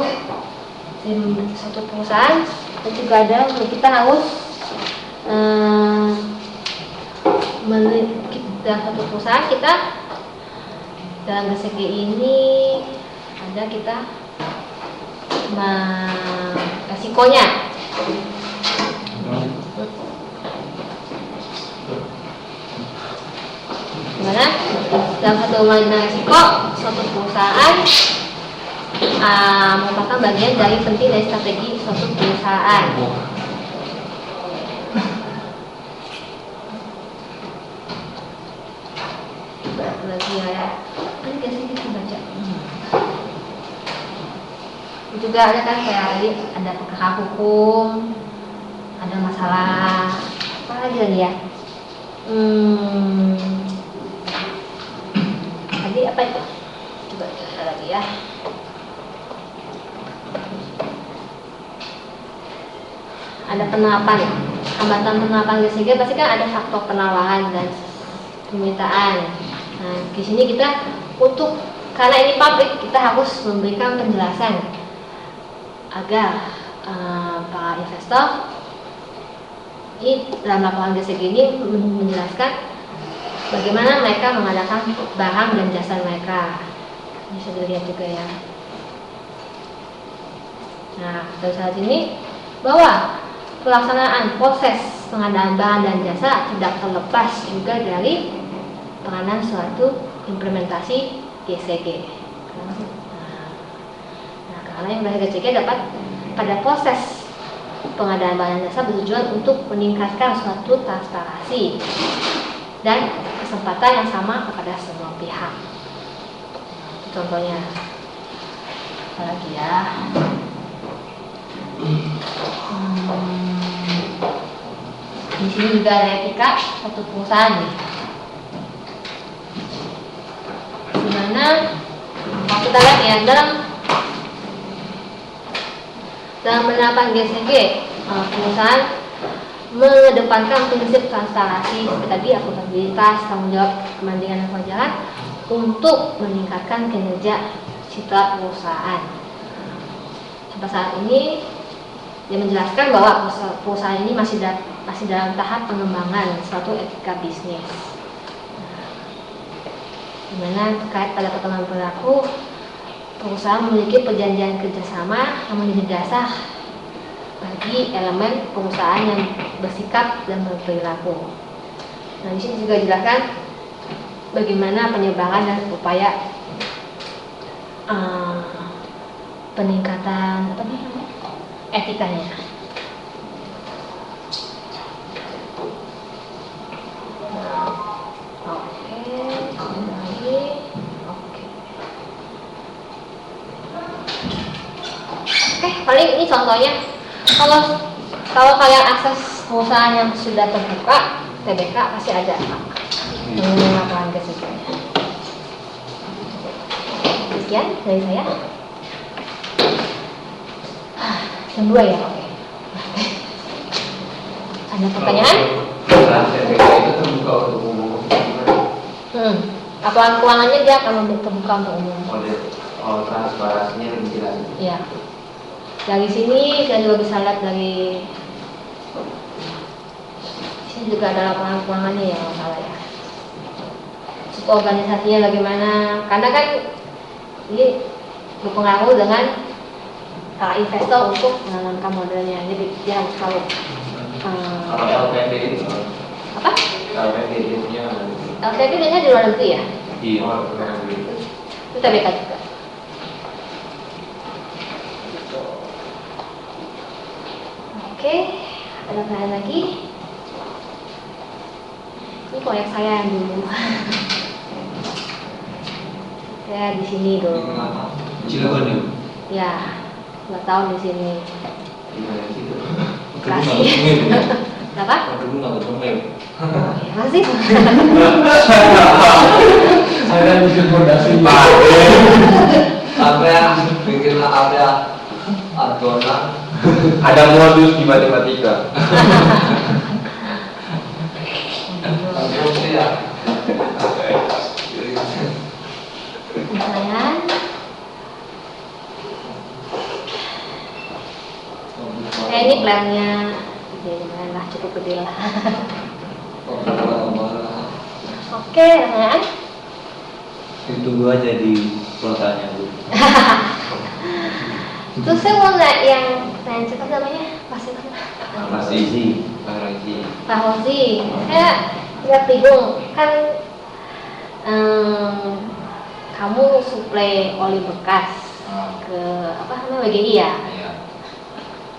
di suatu perusahaan itu juga ada, kita harus dalam satu perusahaan kita dalam GCG ini ada kita resikonya. Gimana? Dalam satu resiko suatu perusahaan merupakan bagian dari penting dari strategi suatu perusahaan. Lagi ya, kan biasanya kita baca. Juga ada kan kayak tadi ada perkara hukum, ada masalah apa lagi tadi ya? Tadi apa itu? Coba ada lagi ya. ada penerapan, hambatan penerapan GSG pasti kan ada faktor penawaran dan permintaan. Nah, di sini kita karena ini pabrik, kita harus memberikan penjelasan agar para investor dalam laporan GSG ini menjelaskan bagaimana mereka mengadakan barang dan jasa mereka. Bisa dilihat juga ya. Nah, dari saat ini bahwa pelaksanaan proses pengadaan barang dan jasa tidak terlepas juga dari peranan suatu implementasi GSG. Nah, karena implementasi GSG dapat pada proses pengadaan barang dan jasa bertujuan untuk meningkatkan suatu transparansi dan kesempatan yang sama kepada semua pihak. Contohnya, apalagi ya? Di sini juga ada etika suatu perusahaan nih. Dimana kalau kita lihat ya dalam penerapan GSG, perusahaan mengedepankan prinsip transparansi seperti tadi, akuntabilitas, tanggung jawab, kemandiran dan kewajaran untuk meningkatkan kinerja citra perusahaan. Sampai saat ini dia menjelaskan bahwa perusahaan ini masih dalam tahap pengembangan suatu etika bisnis. Dimana terkait pada pertemuan perilaku, perusahaan memiliki perjanjian kerjasama yang menjadi dasar bagi elemen perusahaan yang bersikap dan berperilaku. Nah, di sini juga dijelaskan bagaimana penyebaran dan upaya peningkatan etikanya. Paling ini contohnya, kalau kalian akses perusahaan yang sudah terbuka, TBK pasti ada laporan GSG. Sekian dari saya. Yang 2 ya, oke. Ada pertanyaan? TBK itu terbuka untuk umum. Laporan keuangannya dia akan terbuka untuk umum. Transparansinya lebih jelas. Iya. Dari sini saya juga bisa lihat dari sini juga ada laporan keuangannya ya, kalau salah ya. Organisasinya bagaimana? Karena kan ini berpengaruh dengan investor untuk menanamkan modelnya. Jadi dia harus tahu. Kalau LPD itu Apa? LPD itu nya LPD biasanya di luar negeri ya? iya, luar negeri. Itu TBK juga. Oke, ada pertanyaan lagi? Ini proyek saya yang dulu. Saya di sini dulu. Cilegon ya? Ya, 2 tahun di sini. Gimana gitu? Kasih. Kenapa? Dulu nggak ketemu. Ya, masih. Saya bikin fondasi. Sampai bikin ada adonan. Ada modus di matematika. Ya. Pertanyaan? Ini plannya, ya lumayan lah, cukup gede lah. Oke, pertanyaan? Ditunggu aja di perusahaannya Bu. Terus saya mau nggak yang pertanyaan cepat namanya? Pasti Masih Pak Hosi, saya nggak bingung kan, kamu suplai oli bekas ke apa namanya WGI ya?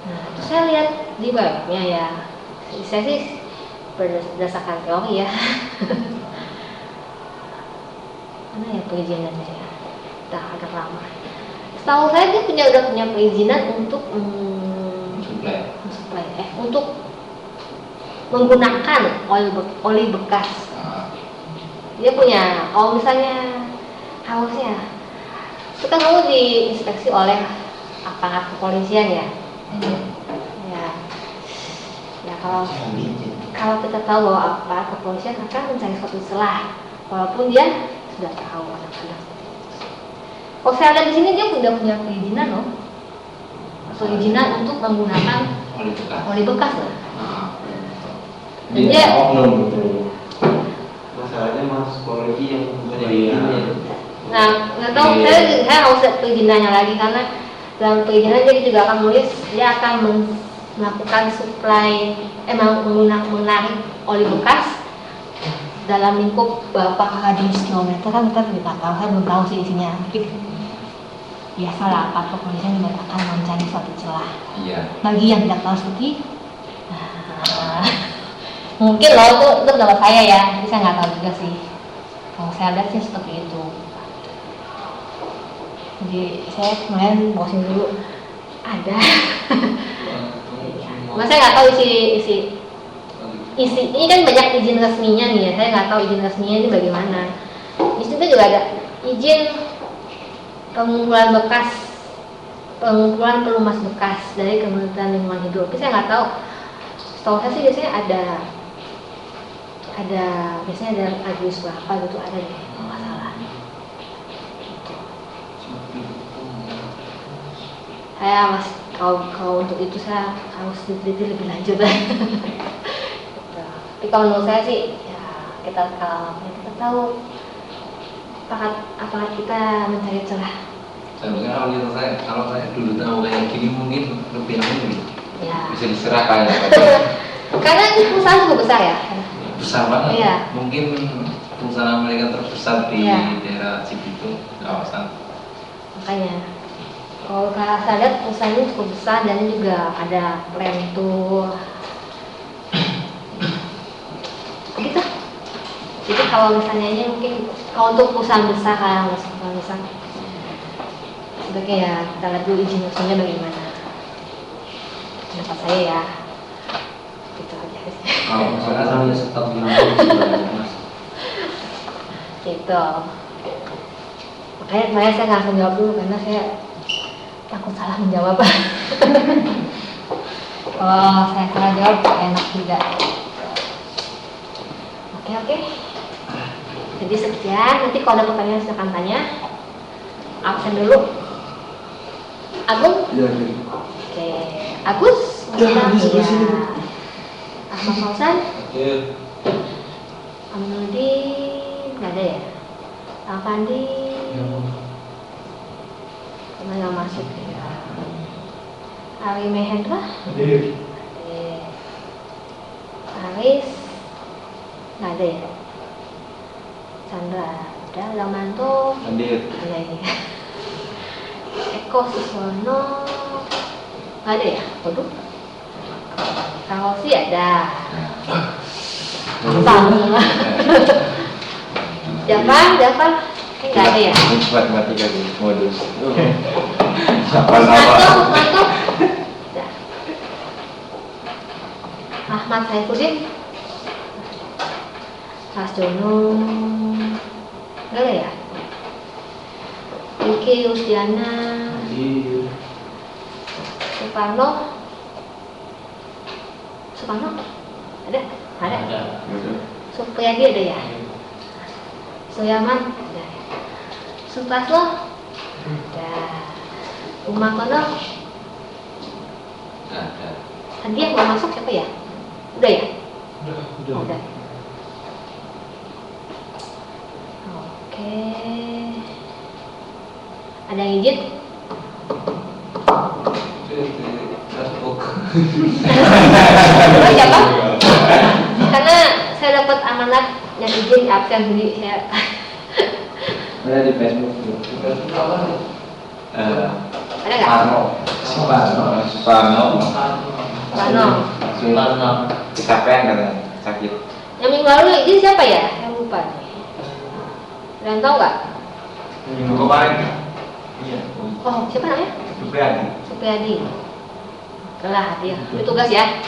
Nah, terus saya lihat di webnya ya, saya sih berdasarkan teori ya. Mana ya perizinannya ya? Udah agak lama. Setahu saya dia udah punya perizinan untuk untuk menggunakan oli bekas. Dia punya, kalau misalnya harusnya itu kan kamu diinspeksi oleh aparat kepolisian ya. Ya. Kalau kalau kita tahu bahwa aparat kepolisian akan mencari suatu celah, walaupun dia sudah tahu kadang-kadang. Kalau saya lihat di sini dia sudah punya perizinan loh, perizinan untuk menggunakan oli bekas loh. Dan dia oknum gitu. Masalahnya mas polisi yang punya izinnya. Nah, nggak tahu, saya harus lihat perizinannya lagi karena dalam perizinan dia juga akan menulis dia akan melakukan supply, menarik oli bekas dalam lingkup berapa radius kilometer kan kita tidak tahu, saya belum tahu sih isinya. Mungkin biasalah aparat kepolisian juga akan mencari suatu celah. Iya. Bagi yang tidak tahu seperti, mungkin loh itu pendapat saya ya, tapi saya nggak tahu juga sih. Kalau saya lihat sih seperti itu. Jadi saya kemarin browsing dulu ada. Mas saya nggak tahu isi ini kan banyak izin resminya nih ya. Saya nggak tahu izin resminya ini bagaimana. Di situ juga ada izin pengumpulan pelumas bekas dari Kementerian Lingkungan Hidup. Tapi saya nggak tahu. Setahu saya sih biasanya biasanya ada radius berapa gitu ada deh kalau nggak salah. Saya kalau untuk itu saya harus diteliti lebih lanjut. Tapi kalau menurut saya sih ya kita tahu aparat kita mencari celah. Sebenarnya kalau saya dulu tahu kayak gini mungkin lebih aman gitu. Ya. Bisa diserahkan ya. Karena ini perusahaan cukup besar ya. Besar banget. Iya. Mungkin perusahaan Amerika terbesar di Iya. daerah Cibitung kawasan. Makanya kalau saya lihat perusahaan ini cukup besar dan ini juga ada plan tour. Gitu. Jadi kalau misalnya ini mungkin kalau untuk perusahaan besar sebagai ya kita lihat dulu izin resminya bagaimana. Pendapat saya ya. Gitu aja sih. Kalau asalnya stop di mas. Gitu. Makanya kemarin saya nggak langsung jawab dulu karena saya takut salah menjawab. Kalau saya salah jawab enak juga. Oke. Jadi sekian. Nanti kalau ada pertanyaan silakan tanya. Absen dulu. Agung? Iya. Oke. Agus? Ya, di sebelah sini, Bu. Ahmad Fauzan? Iya. Aminuddin? Nggak ada ya? Alfandi? Karena nggak masuk ya. Ari Mehendra? Hadir. Aris? Nggak ada ya? Chandra? Ada. Lamanto? Hadir. Ada ini. Eko Suswono? Nggak ada ya? Waduh. Kalau sih ada. Jafar? Nggak ada ya? Ini matematika di modus. Usmanto? Udah. Ahmad Saifuddin? Mas Jono? Nggak ada ya? Vicky Rusdiana? Hadir. Suparno? Ada? Ada. Supriyadi ada ya? Soyaman? Ada. Supraslo? Ada. Umakono? Ada. Tadi yang mau masuk siapa ya? Udah ya? Udah. Oke. Ada yang izin? Facebook. Oh, siapa? Karena saya dapat amanat yang izin absen jadi saya Ada di Facebook. Facebook apa nih? ada nggak? Suparno. Suparno. Kecapean katanya, sakit. Yang minggu lalu yang izin siapa ya? Saya lupa nih. Ada yang tahu nggak? Minggu kemarin. Iya. Oh, siapa namanya? Supriyadi. Supriyadi. Kelah dia. Itu tugas ya.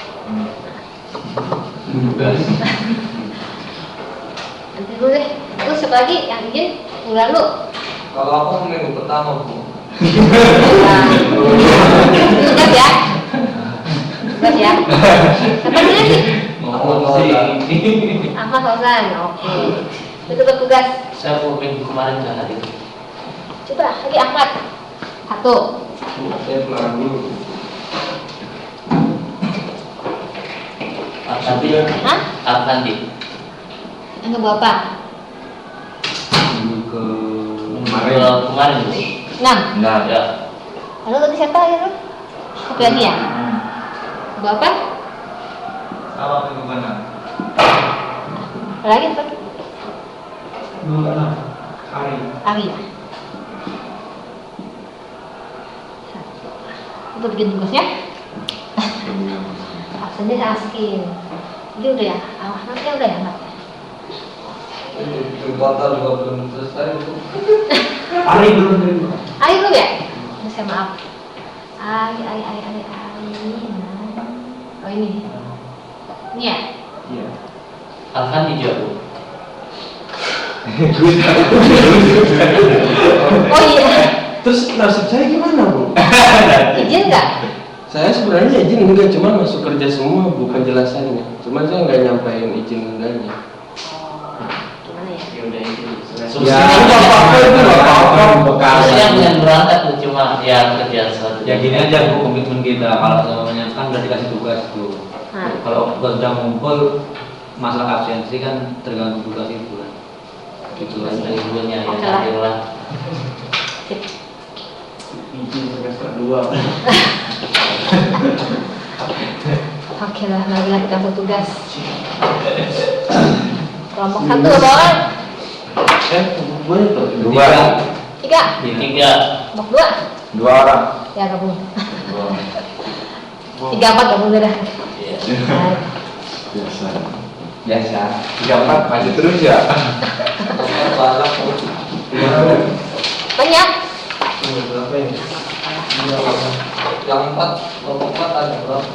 Nanti dulu deh. Terus siapa lagi yang izin minggu lalu? Kalau aku minggu pertama, Bu. Ingat ya. Tugas ya. Siapa lagi? Ngomong sih. Ahmad Fauzan. Oke. Itu tugas. Saya mau minggu kemarin nggak hari itu. Coba lagi Ahmad. Satu. Saya pulang dulu. Arkanti. Hah? Arkanti. Yang berapa? Minggu ke Kemarin Bu. 6. Nah, ya. Lalu tadi siapa ya lu? Satu lagi ya? Berapa? apa minggu mana? Lagi apa? Minggu ke 6 hari. Ari ya? Satu. Itu bikin tugasnya? Absennya asking. Ini udah ya? Ahmadnya udah ya Ahmad? Total juga belum selesai itu. Hari belum terima. Ari belum ya? Saya maaf. Ari. Oh ini. Ini ya? Iya. Arkanti juga Bu. Oh iya. Terus nasib saya gimana, Bu? Izin nggak? Saya sebenarnya izin enggak, cuma masuk kerja semua, bukan jelasannya. Cuman saya nggak nyampein izin enggaknya. Oh, gimana ya? Ya udah itu. Ya, nggak apa-apa itu, nggak apa-apa. Harusnya bukan berangkat tuh, cuma ya kerja satu. Ya gini aja Bu, komitmen kita kalau semuanya kan udah dikasih tugas tuh. Nah. Kalau tugas udah ngumpul, masalah absensi kan tergantung tugas itu kan. Itu kan dari ibunya ya Oke lah. terakhir lah. Sip. Izin semester 2. Oke lah, marilah kita buat tugas. Kelompok 1 bawaan. Boleh tuh. 2. 3. 3. Kelompok 2. 2 orang. Ya gabung. 3, 4 gabung udah. Iya. Baik. Biasa. 3-4 maju terus ya. Banyak. Berapa ya? Yang 4, kelompok 4 ada berapa?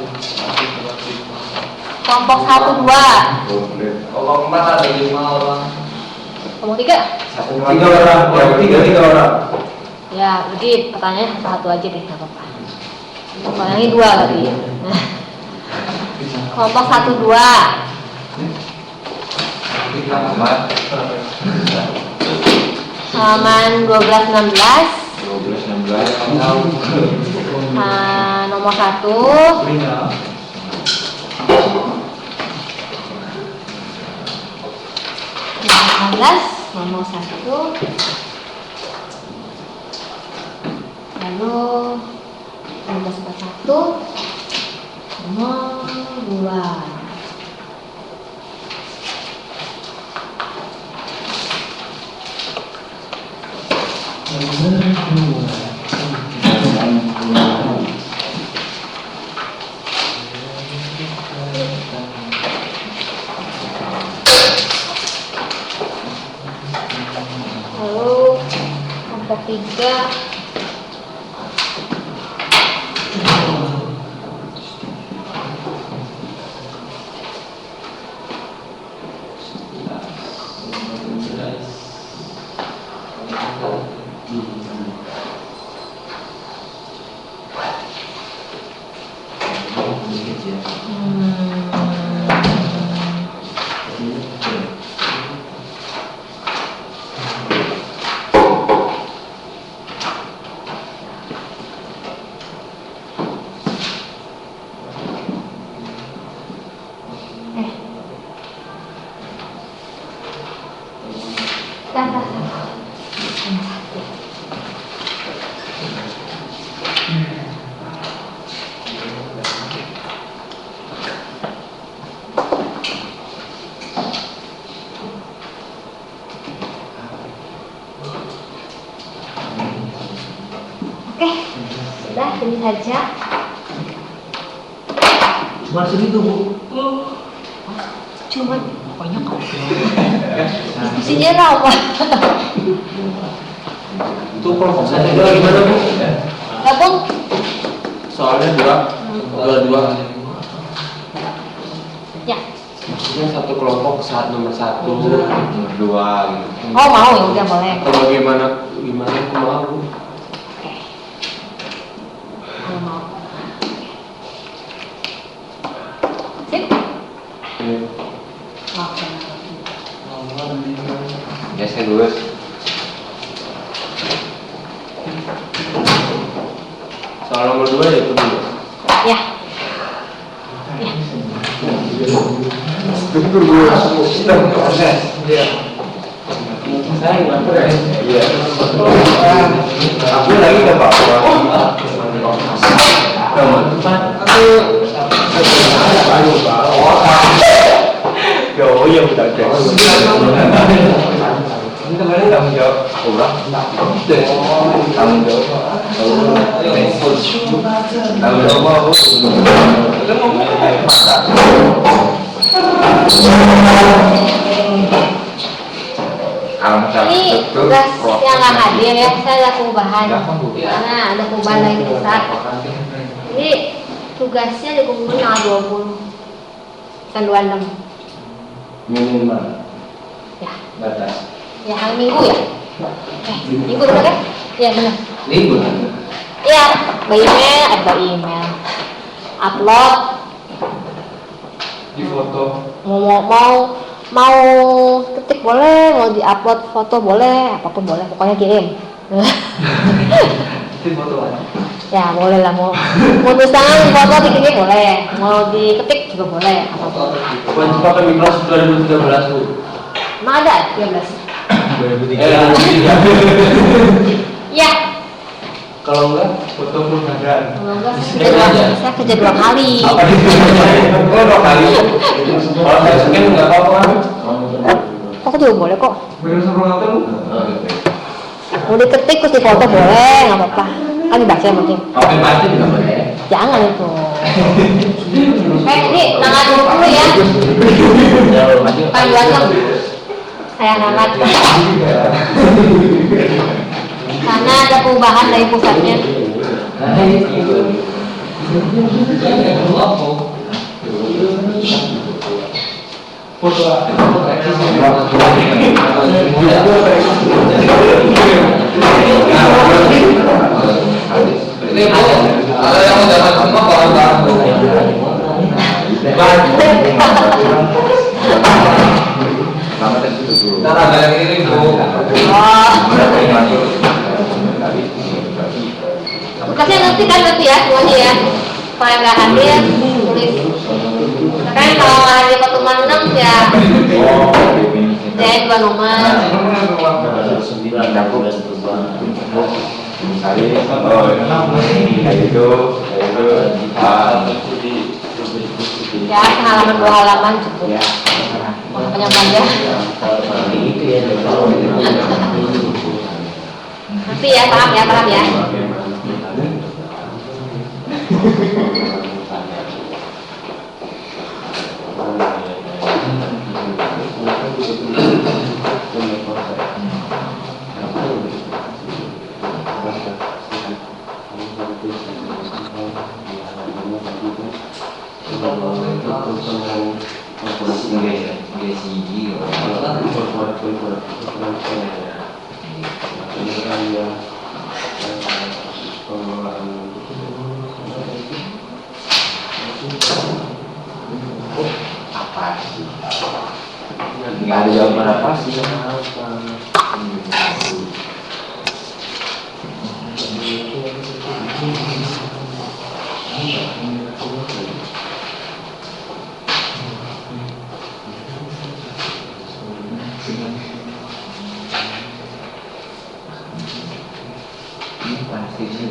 Kelompok 1, 2. Kelompok 4 ada 5 orang. Kelompok 3. 3 orang. Ya, 3 orang. Ya, berarti pertanyaan satu aja deh, nggak apa-apa. Pertanyaannya 2 lagi. Kelompok 1, 2. Halaman 12-16. 12-16. Nomor 1. Beringat. Nomor 1. Lalu 16-41. Nomor 2. Lalu kelompok 3. Oke, sudah ini saja. Cuma segitu Bu. Cuma banyak kok. Diskusinya apa? Itu kelompok 1 2 gimana, Bu? Gabung. Soalnya 2 Ya. Maksudnya satu kelompok nomor 1, nomor 2 gitu. Oh mau ya udah boleh. Atau gimana aku mau. Kalau mau. Ya saya lulus. Soal nomor 2 ya itu dulu. Ya. Proses. Saya nggak pernah. Iya. Aku lagi nggak apa-apa. Oh iya udah deh. Ini kemarin tanggung jawab orang. Tanggung jawab. Tanggung jawab aku. Ini tugas yang nggak hadir ya, saya ada perubahan. Nah, ada perubahan lagi Ustaz. Ini tugasnya dikumpulkan tanggal 20 dan 26. Minimal Ya, batas. ya hari Minggu ya. Minggu benar kan? Iya benar. Libur. Iya, by email, upload. Di foto. Mau ketik boleh, mau diupload foto boleh, apapun boleh, pokoknya kirim. Di foto mana? Ya boleh lah, mau tulisan foto dikirim boleh, mau diketik juga boleh, apapun. Kewajiban di kelas 2013 Bu. Emang ada 13? 2003. Iya. Kalau enggak, foto perpustakaan. Kalau enggak saya kerja 2 kali. Apa di Oh, 2 kali. Kalau saya scan nggak apa-apa kan? Foto juga boleh kok. Beres peralatan lu? Mau diketik terus difoto boleh, nggak apa-apa. Kan dibaca yang penting. Oke, pasti juga boleh. Jangan itu. Ini tanggal 20 ya. Tanggal 26. Saya angkat. Karena ada perubahan dari pusatnya. Ini ada yang mau dapat semua orang-orang. Ntar ada yang ini Bu. Bekasnya nanti kan nanti ya semuanya ya. Kalau yang nggak hadir tulis. Kan kalau nggak hadir pertemuan 6 ya. Saya 2 nomor. Ya halaman 2 halaman cukup. Mau panjang-panjang. Nanti ya paham ya. Nggak ada jawaban apa sih? Ini pasti sih.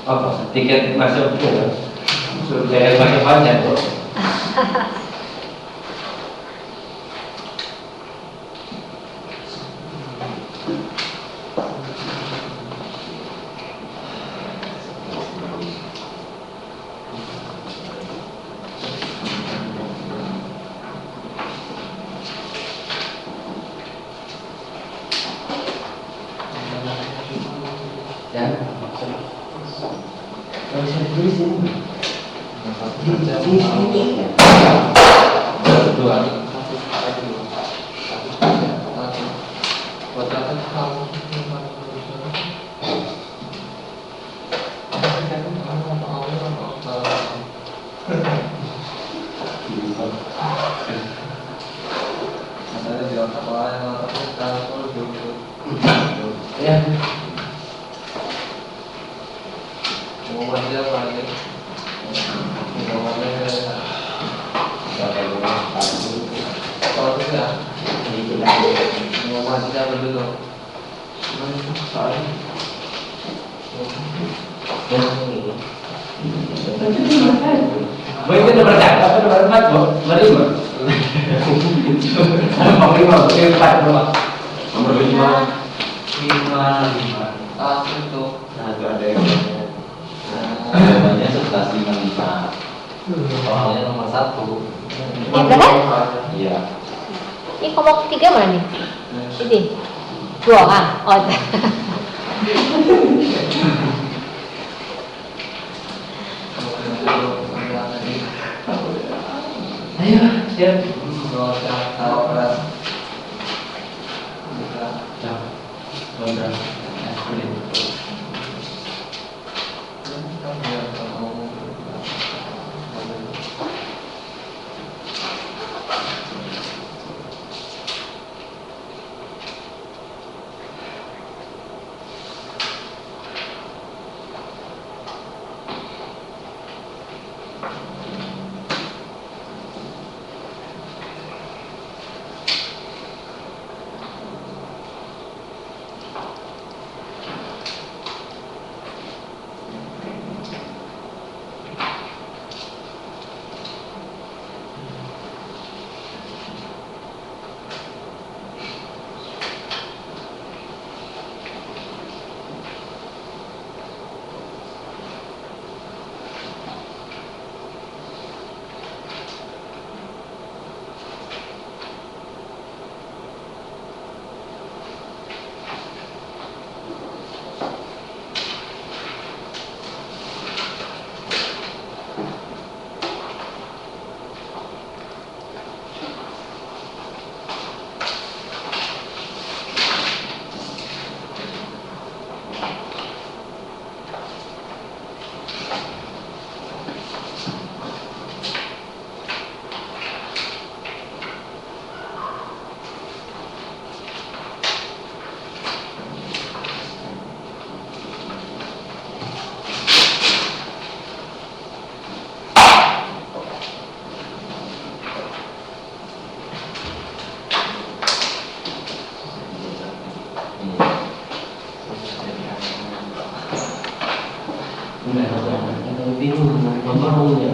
Apa? Tiket masuk ya? Suruh saya pakai panjang kok. Ya. Kalau saya tulis ini. Dua. Ya. Boy itu nomor berapa? Nomor 4, Bo? Nomor 5? Nomor 5, nomor 4, nomor 5. 5. Satu tuh. Nah, itu ada yang Namanya 1155. Soalnya nomor 1. Yang berapa? Iya. Ini kelompok 3 mana nih? Ini. 2 ah. Oh. Ayo, siap. Bingung ngomongnya.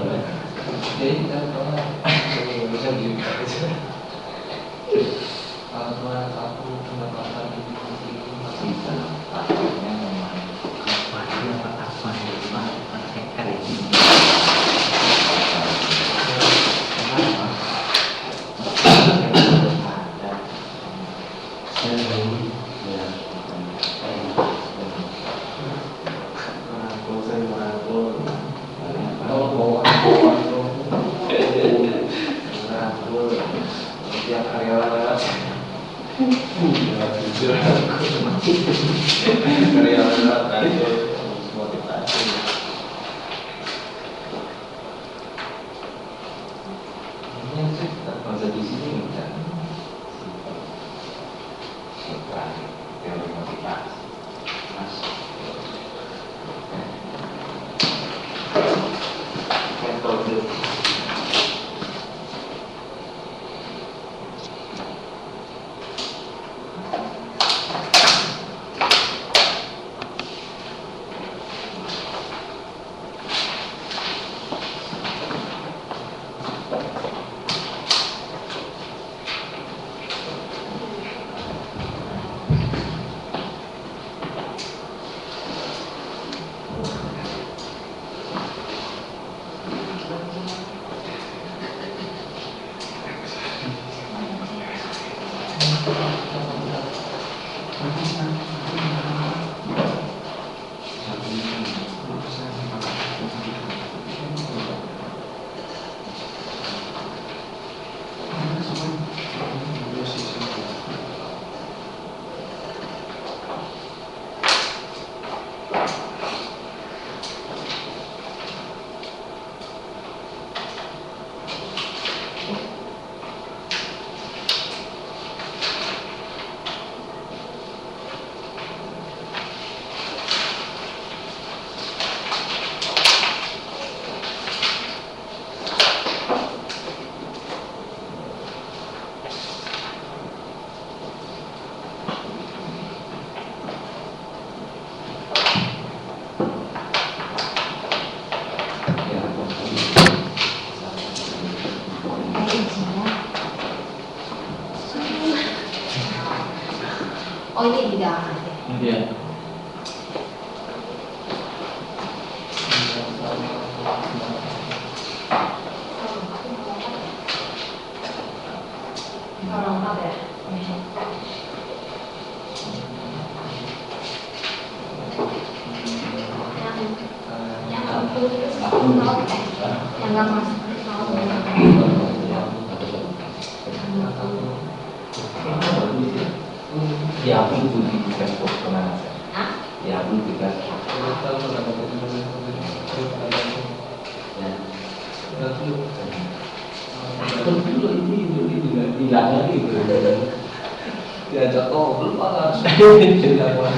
Oh ini tidak ada. Iya. Kalau lengkap ya. Yang nggak perlu itu yang nggak masuk Ya pun budi di Facebook kemana saya? Hah? Ya pun di Facebook. Ya. Dulu ini tidak lagi diajak ngobrol malah jadi apa?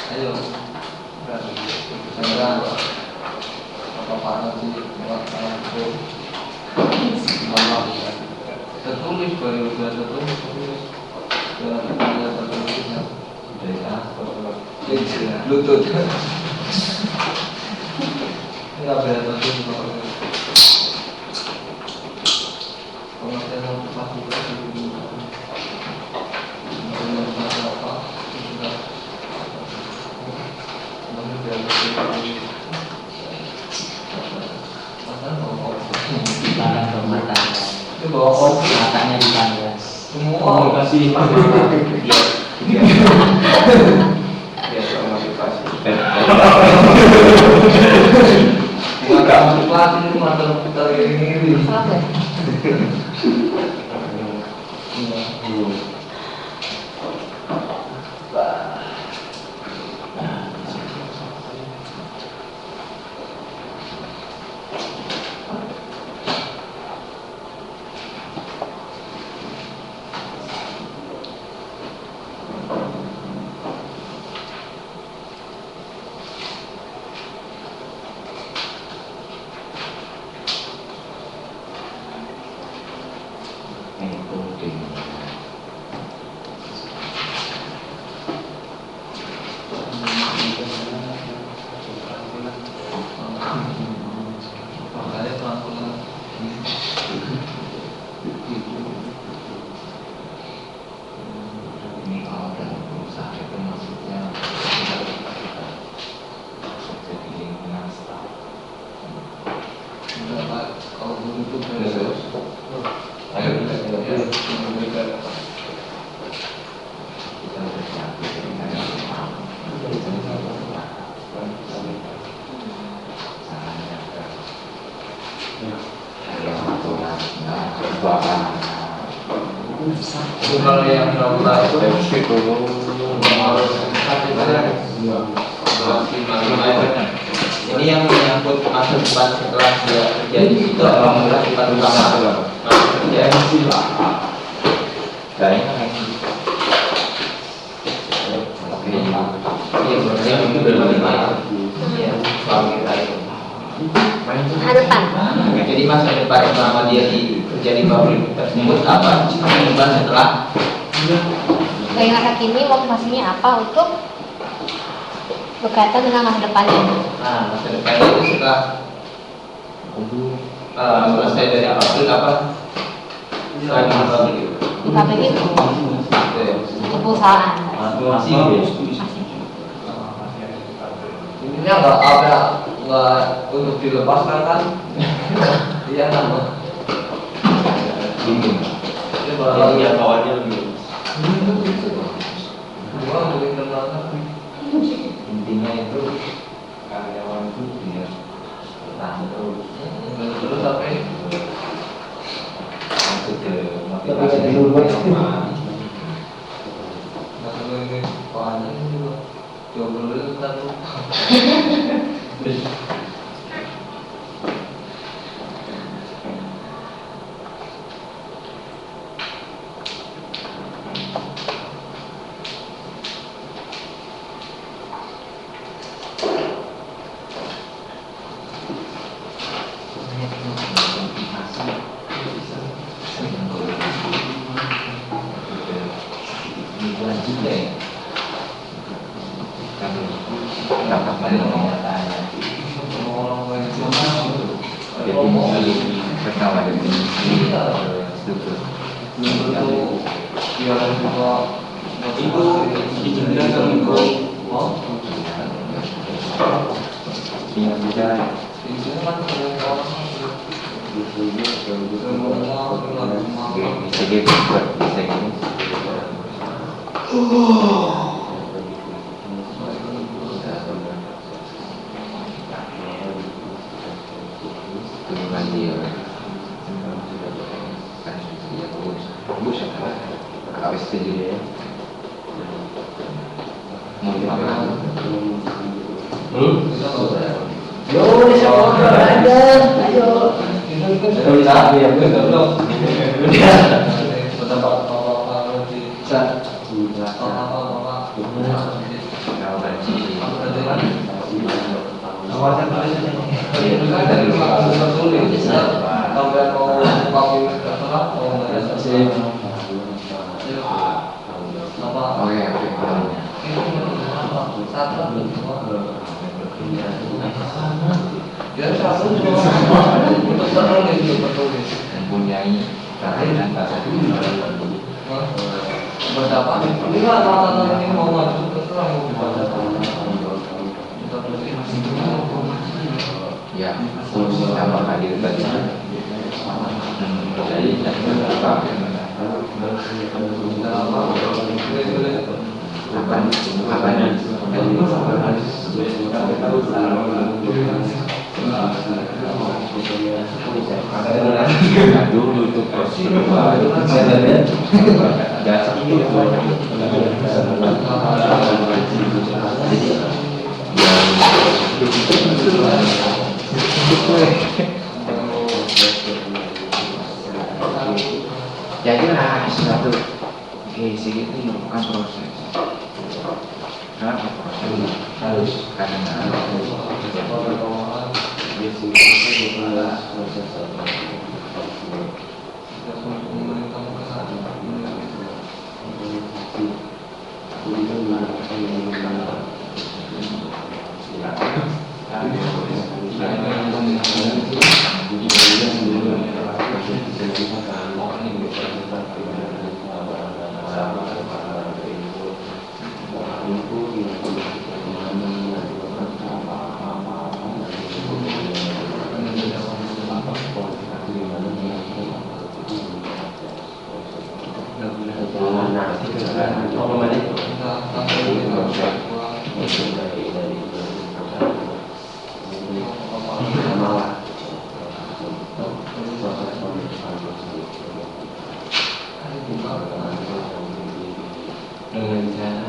Ayo, saya apa sih tertulis baru sudah tertulis sudah tertulisnya sudah Bluetooth nggak beda tertulis kalau saya mau cepat juga Barang bermata. itu bawa kopi Matanya dipanggil. semua Komunikasi Iya. Ya, soal motivasi. Nggak motivasi itu mantan kita ini. Salah ya? Makanya pelan-pelan. Ini kalau dalam perusahaan itu maksudnya jadi lingkungan staff. Kalau begitu terus. Ayo kita bersiap dengan Bukan yang ramai Ini yang menyangkut masa depan setelah dia kerja di situ atau masa depan utama kerja dari oke iya berarti yang itu udah lima ya suami kita itu Masa depan. jadi masa depan selama dia kerja di pabrik tersebut apa mengubah setelah Bagi masa kini motivasinya apa untuk berkaitan dengan masa depannya? nah masa depannya itu setelah selesai dari pabrik apa selain pabrik itu Di pabrik itu perusahaan. Masih. Intinya nggak untuk dilepaskan kan? Iya kan? Dia bakal Ya kawannya lebih. gua lebih kenal kan? Intinya itu karyawan itu biar bertahan terus. Terus sampai Masuk ke motivasi apa? masuk lagi panjang juga. Coba dulu kan lu. Lingkungan juga ya. Kalau dapat dari kenyataannya. Definisi pertama definisi struktur. Itu dijelaskan sama Yang bicara bisa gitu buat bisa gini. Turunkan dia. Bus habis itu dia mau makan. Yo, siapa aja? Ayo. Bisa ya, belum. Mempunyai kehadiran bahasa berapa? Ini kan rata-rata ini mau masuk ke terang mau dibaca. ya fungsi sama hadir tadi jadi dulu itu prosedur dasar itu jadi suatu GC itu merupakan proses. Kenapa proses? Harus karena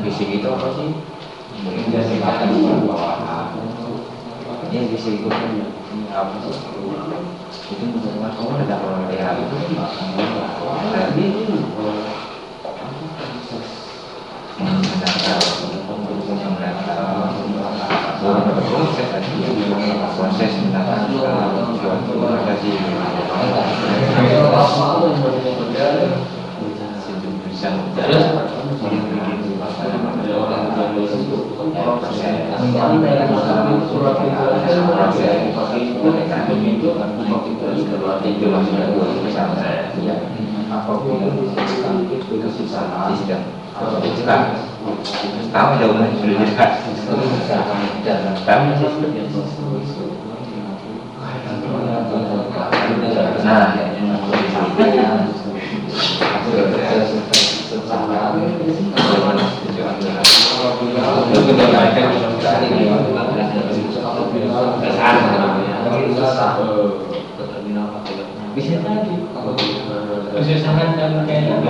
bisik itu apa sih? Menjelaskan bahwa ini bisik itu apa sih? Itu menurut kamu ada orang lihat itu proses mendatang apapun sistem Tahu jawabannya sudah jelas. Tahu sih. Nah, bisa tadi. Kesusahan dan kayaknya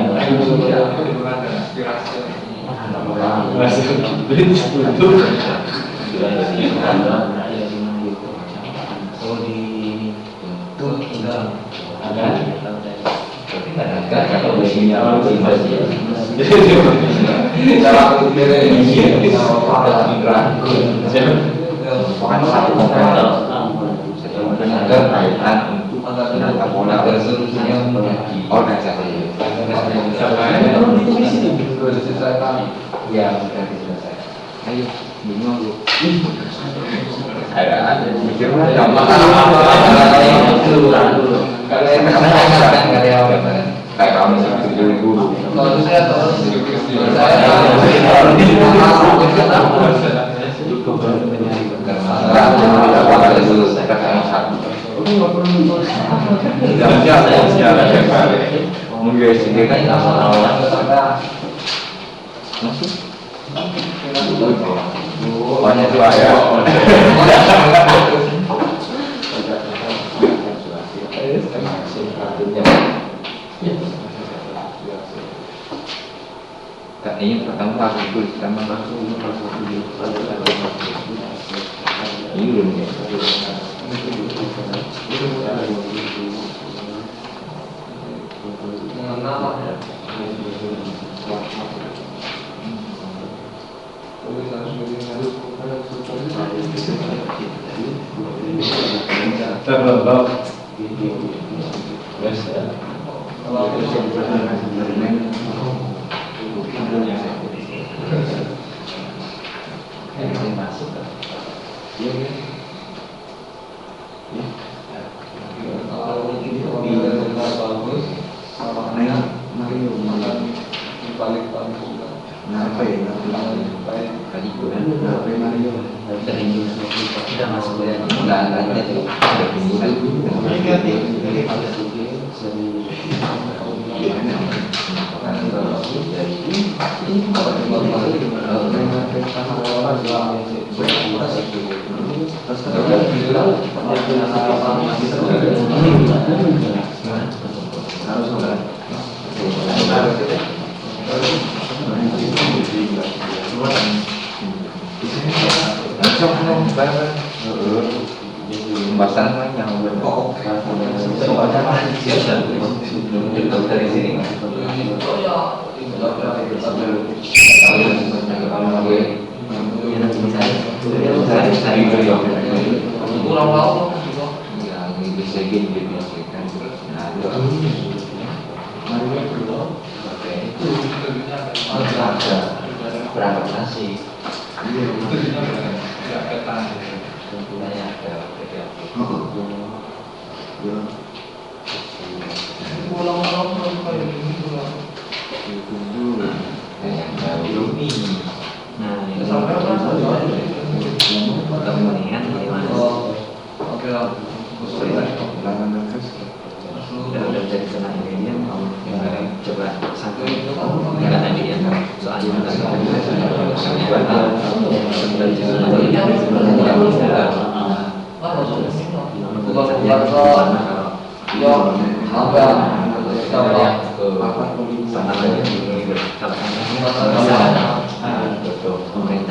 ya sudah selesai. Ayo, bingung lu. Ada mikirnya sama. Kayak kamu jadi guru. Kalau saya tahu banyak tuh ya. Ini pertama harus tulis sama langsung ini belum ya. Pembahasan yang dari sini. kurang tahu yang bisa gini kan. Berangkat nasi. Udah jadi kena ini coba sampai nggak tadi ya soalnya pemerintah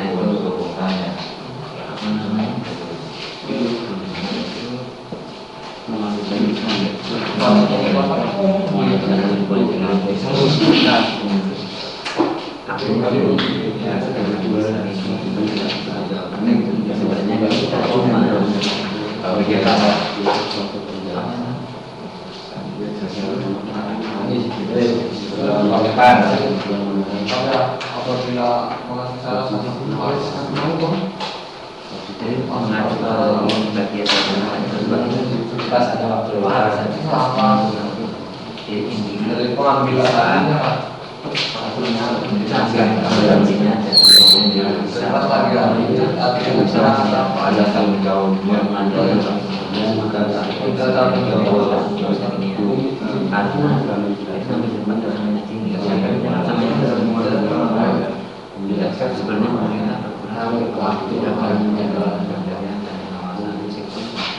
itu apabila mengaksara pas ada waktu dari pengambilan ada tanggung jawab sebenarnya waktu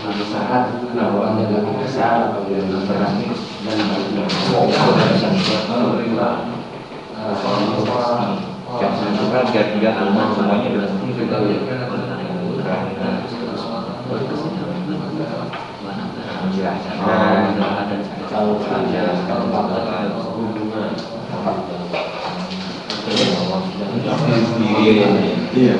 akan saat lawannya lagi besar berani dan jangan biar tidak aman semuanya dengan iya.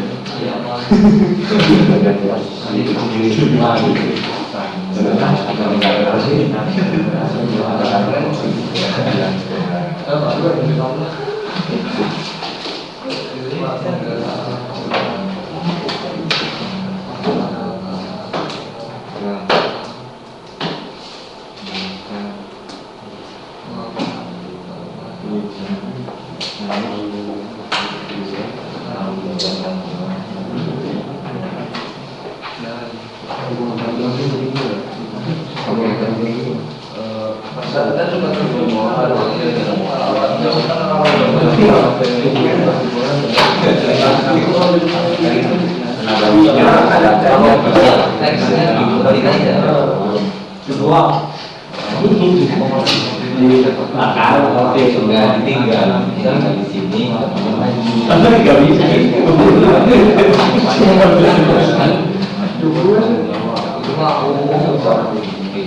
Sudah ditinggal di sini, tapi nggak bisa.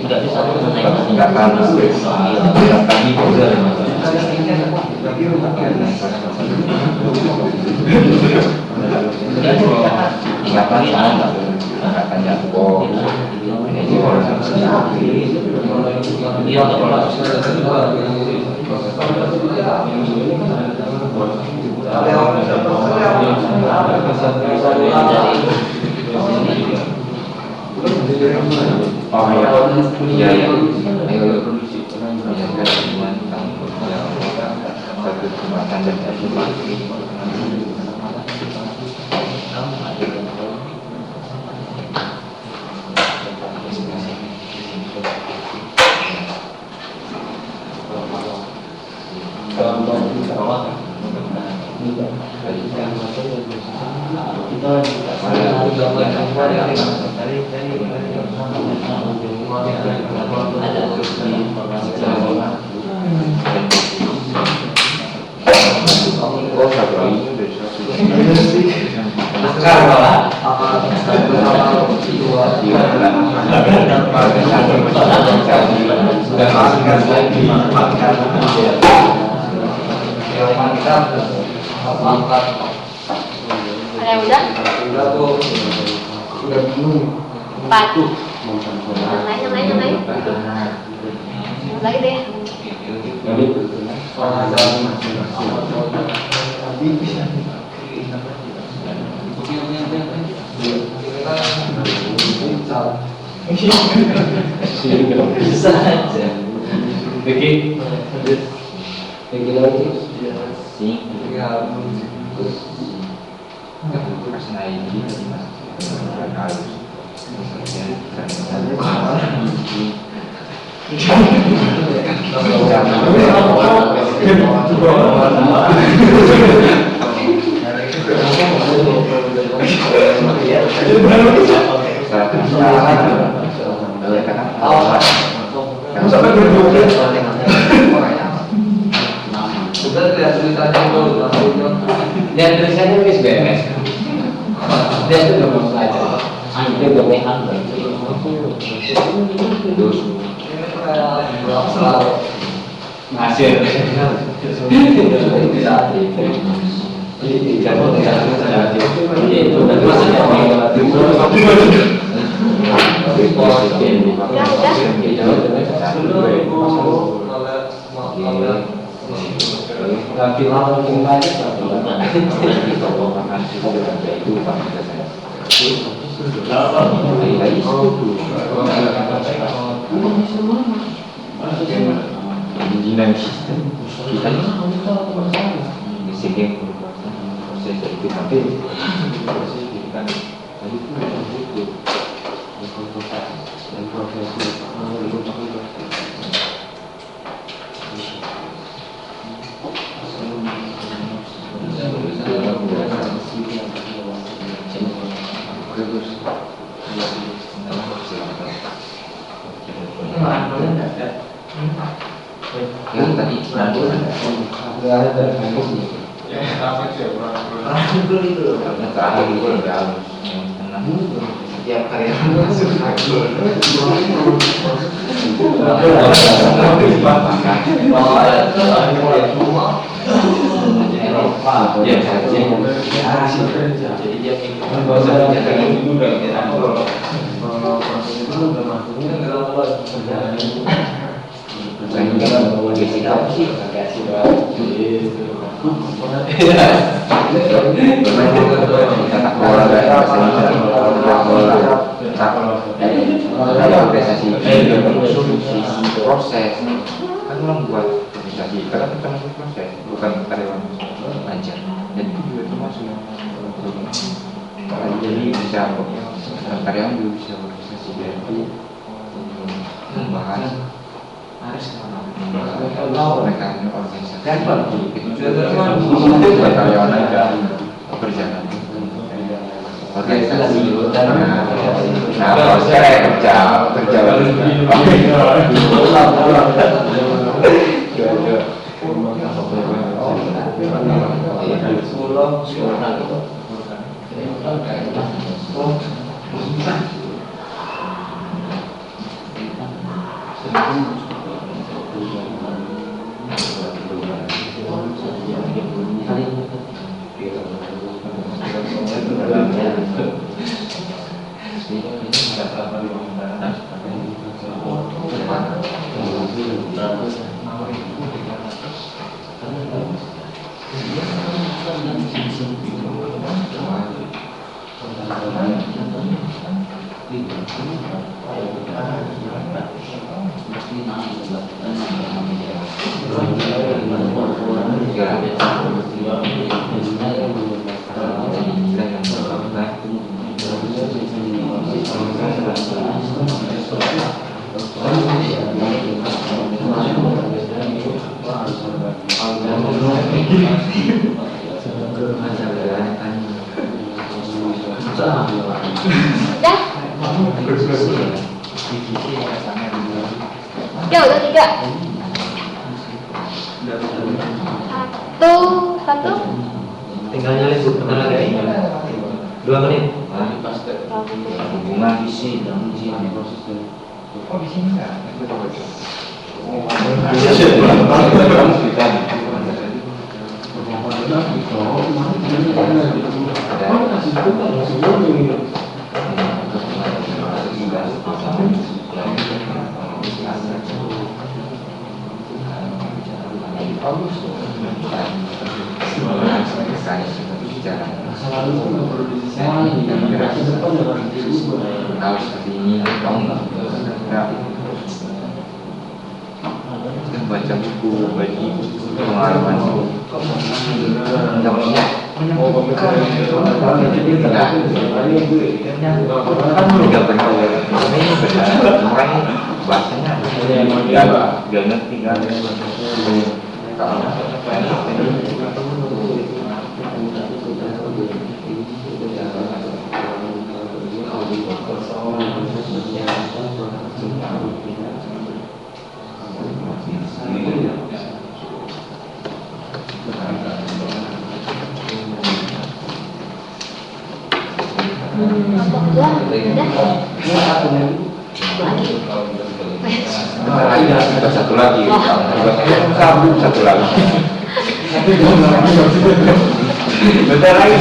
Nggak bisa nggak panas, kami juga. Nggak panas, nggak panjang kok. Ini orang iya Ada udah? Empat. Yang lain. Lagi deh. Bisa aja. Oke. Dan tulisannya wis beres. Dia itu nggak mau belajar. Dia nggak mau hasil. Lagi lawan yang banyak sistem kita sini proses itu tapi proses itu kan tadi itu dan profesi yang tadi terakhir itu udah tenang Setiap karyawan masuk akun. jadi dia proses kan orang buat organisasi karena kita masuk proses bukan karyawan aja dan itu juga termasuk jadi bisa karyawan juga bisa organisasi jadi membahas mekanisme organisasi itu juga karyawan aja kerja organisasi nah kalau saya kerja Ya udah 3. Satu. Tinggal nyalin bentar lagi. 2 menit. hubungan visi dan uji proses oh di sini enggak kamu cerita tahu seperti ini tahu nggak kita baca buku bagi pengalaman namanya nggak benar ini benar orang bahasanya nggak ngerti kan satu lagi bentar lagi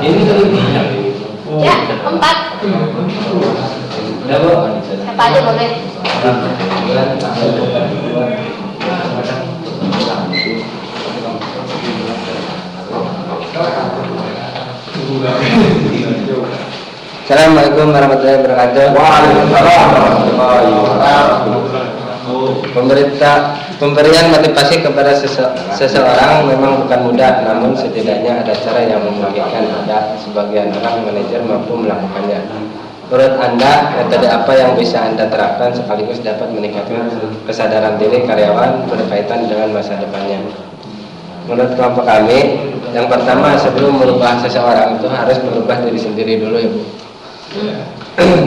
ini selebihnya Ya, 4. Siapa aja boleh. Assalamualaikum warahmatullahi wabarakatuh. Pemberian motivasi kepada seseorang memang bukan mudah, namun setidaknya ada cara yang memungkinkan ada sebagian orang manajer mampu melakukannya. Menurut Anda, metode apa yang bisa Anda terapkan sekaligus dapat meningkatkan kesadaran diri karyawan berkaitan dengan masa depannya? Menurut kelompok kami, yang pertama sebelum merubah seseorang itu harus merubah diri sendiri dulu ya Bu.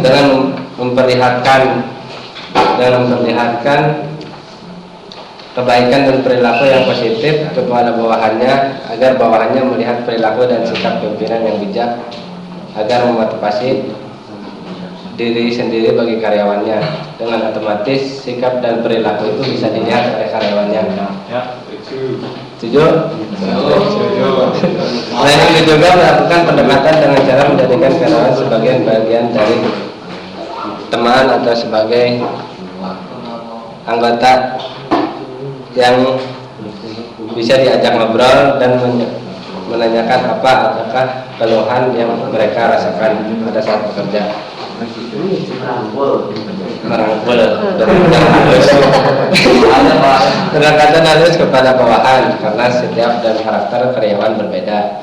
Dengan memperlihatkan kebaikan dan perilaku yang positif kepada bawahannya, agar bawahannya melihat perilaku dan sikap pimpinan yang bijak, agar memotivasi diri sendiri bagi karyawannya. Dengan otomatis sikap dan perilaku itu bisa dilihat oleh karyawannya. Setuju? Selain itu juga melakukan pendekatan dengan cara menjadikan karyawan sebagai bagian dari teman atau sebagai anggota yang bisa diajak ngobrol dan menanyakan apakah keluhan yang mereka rasakan pada saat bekerja. Merangkul pendekatan halus kepada bawahan karena setiap dan karakter karyawan berbeda.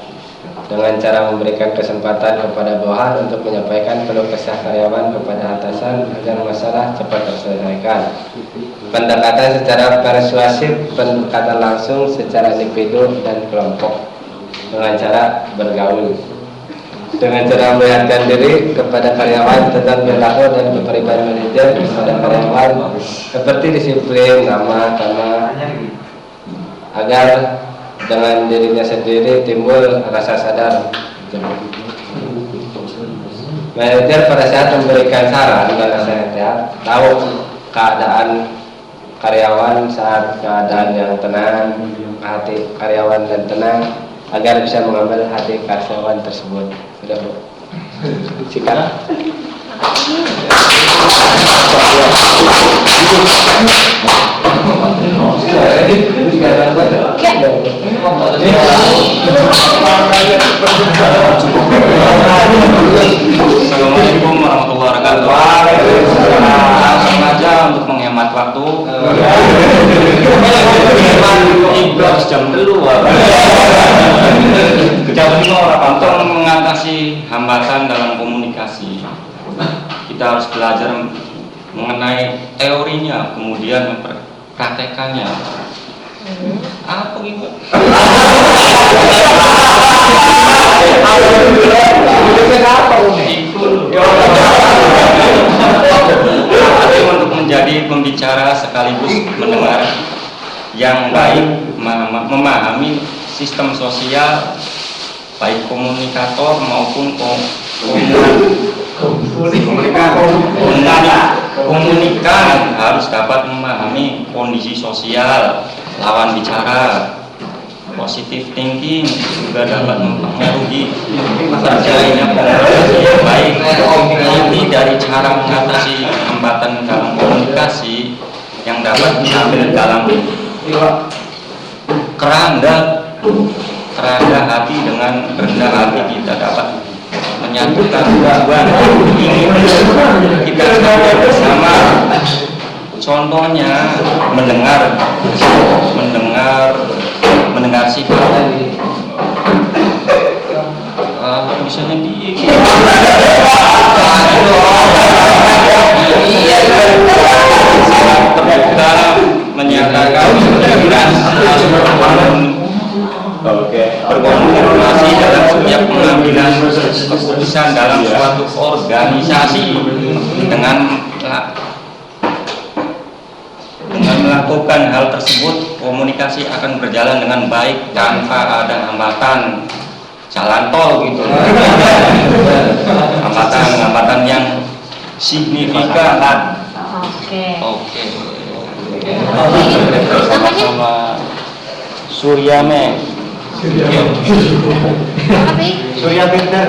Dengan cara memberikan kesempatan kepada bawahan untuk menyampaikan keluh kesah karyawan kepada atasan agar masalah cepat terselesaikan. Pendekatan secara persuasif, pendekatan langsung secara individu dan kelompok dengan cara bergaul. Dengan cara melihatkan diri kepada karyawan tentang perilaku dan kepribadian manajer kepada karyawan seperti disiplin, ramah, agar dengan dirinya sendiri timbul rasa sadar. Manajer pada saat memberikan saran dan nasihat tahu keadaan karyawan saat keadaan yang tenang, hati karyawan dan tenang, agar bisa mengambil hati karyawan tersebut. Sudah Bu? Sikat. Assalamualaikum warahmatullahi wabarakatuh. Langsung aja untuk menghemat waktu. Jam keluar. Untuk mengatasi hambatan dalam komunikasi, kita harus belajar mengenai teorinya, kemudian mempraktekannya. Apa gitu? Untuk menjadi pembicara sekaligus mendengar yang baik, memahami sistem sosial, baik komunikator maupun komunikan harus dapat memahami kondisi sosial lawan bicara. Positive thinking juga dapat mempengaruhi terjalinnya komunikasi yang baik. Inti dari cara mengatasi hambatan dalam komunikasi yang dapat diambil dalam kerangka hati dengan rendah hati kita dapat menyatukan tujuan ingin kita capai bersama. Contohnya mendengar sikap misalnya terbuka menyatakan berkomunikasi dalam setiap pengambilan keputusan dalam suatu organisasi dengan melakukan hal tersebut, komunikasi akan berjalan dengan baik tanpa ada hambatan jalan tol gitu. Hambatan yang signifikan. Oke. Sama Suryame. Surya Bender.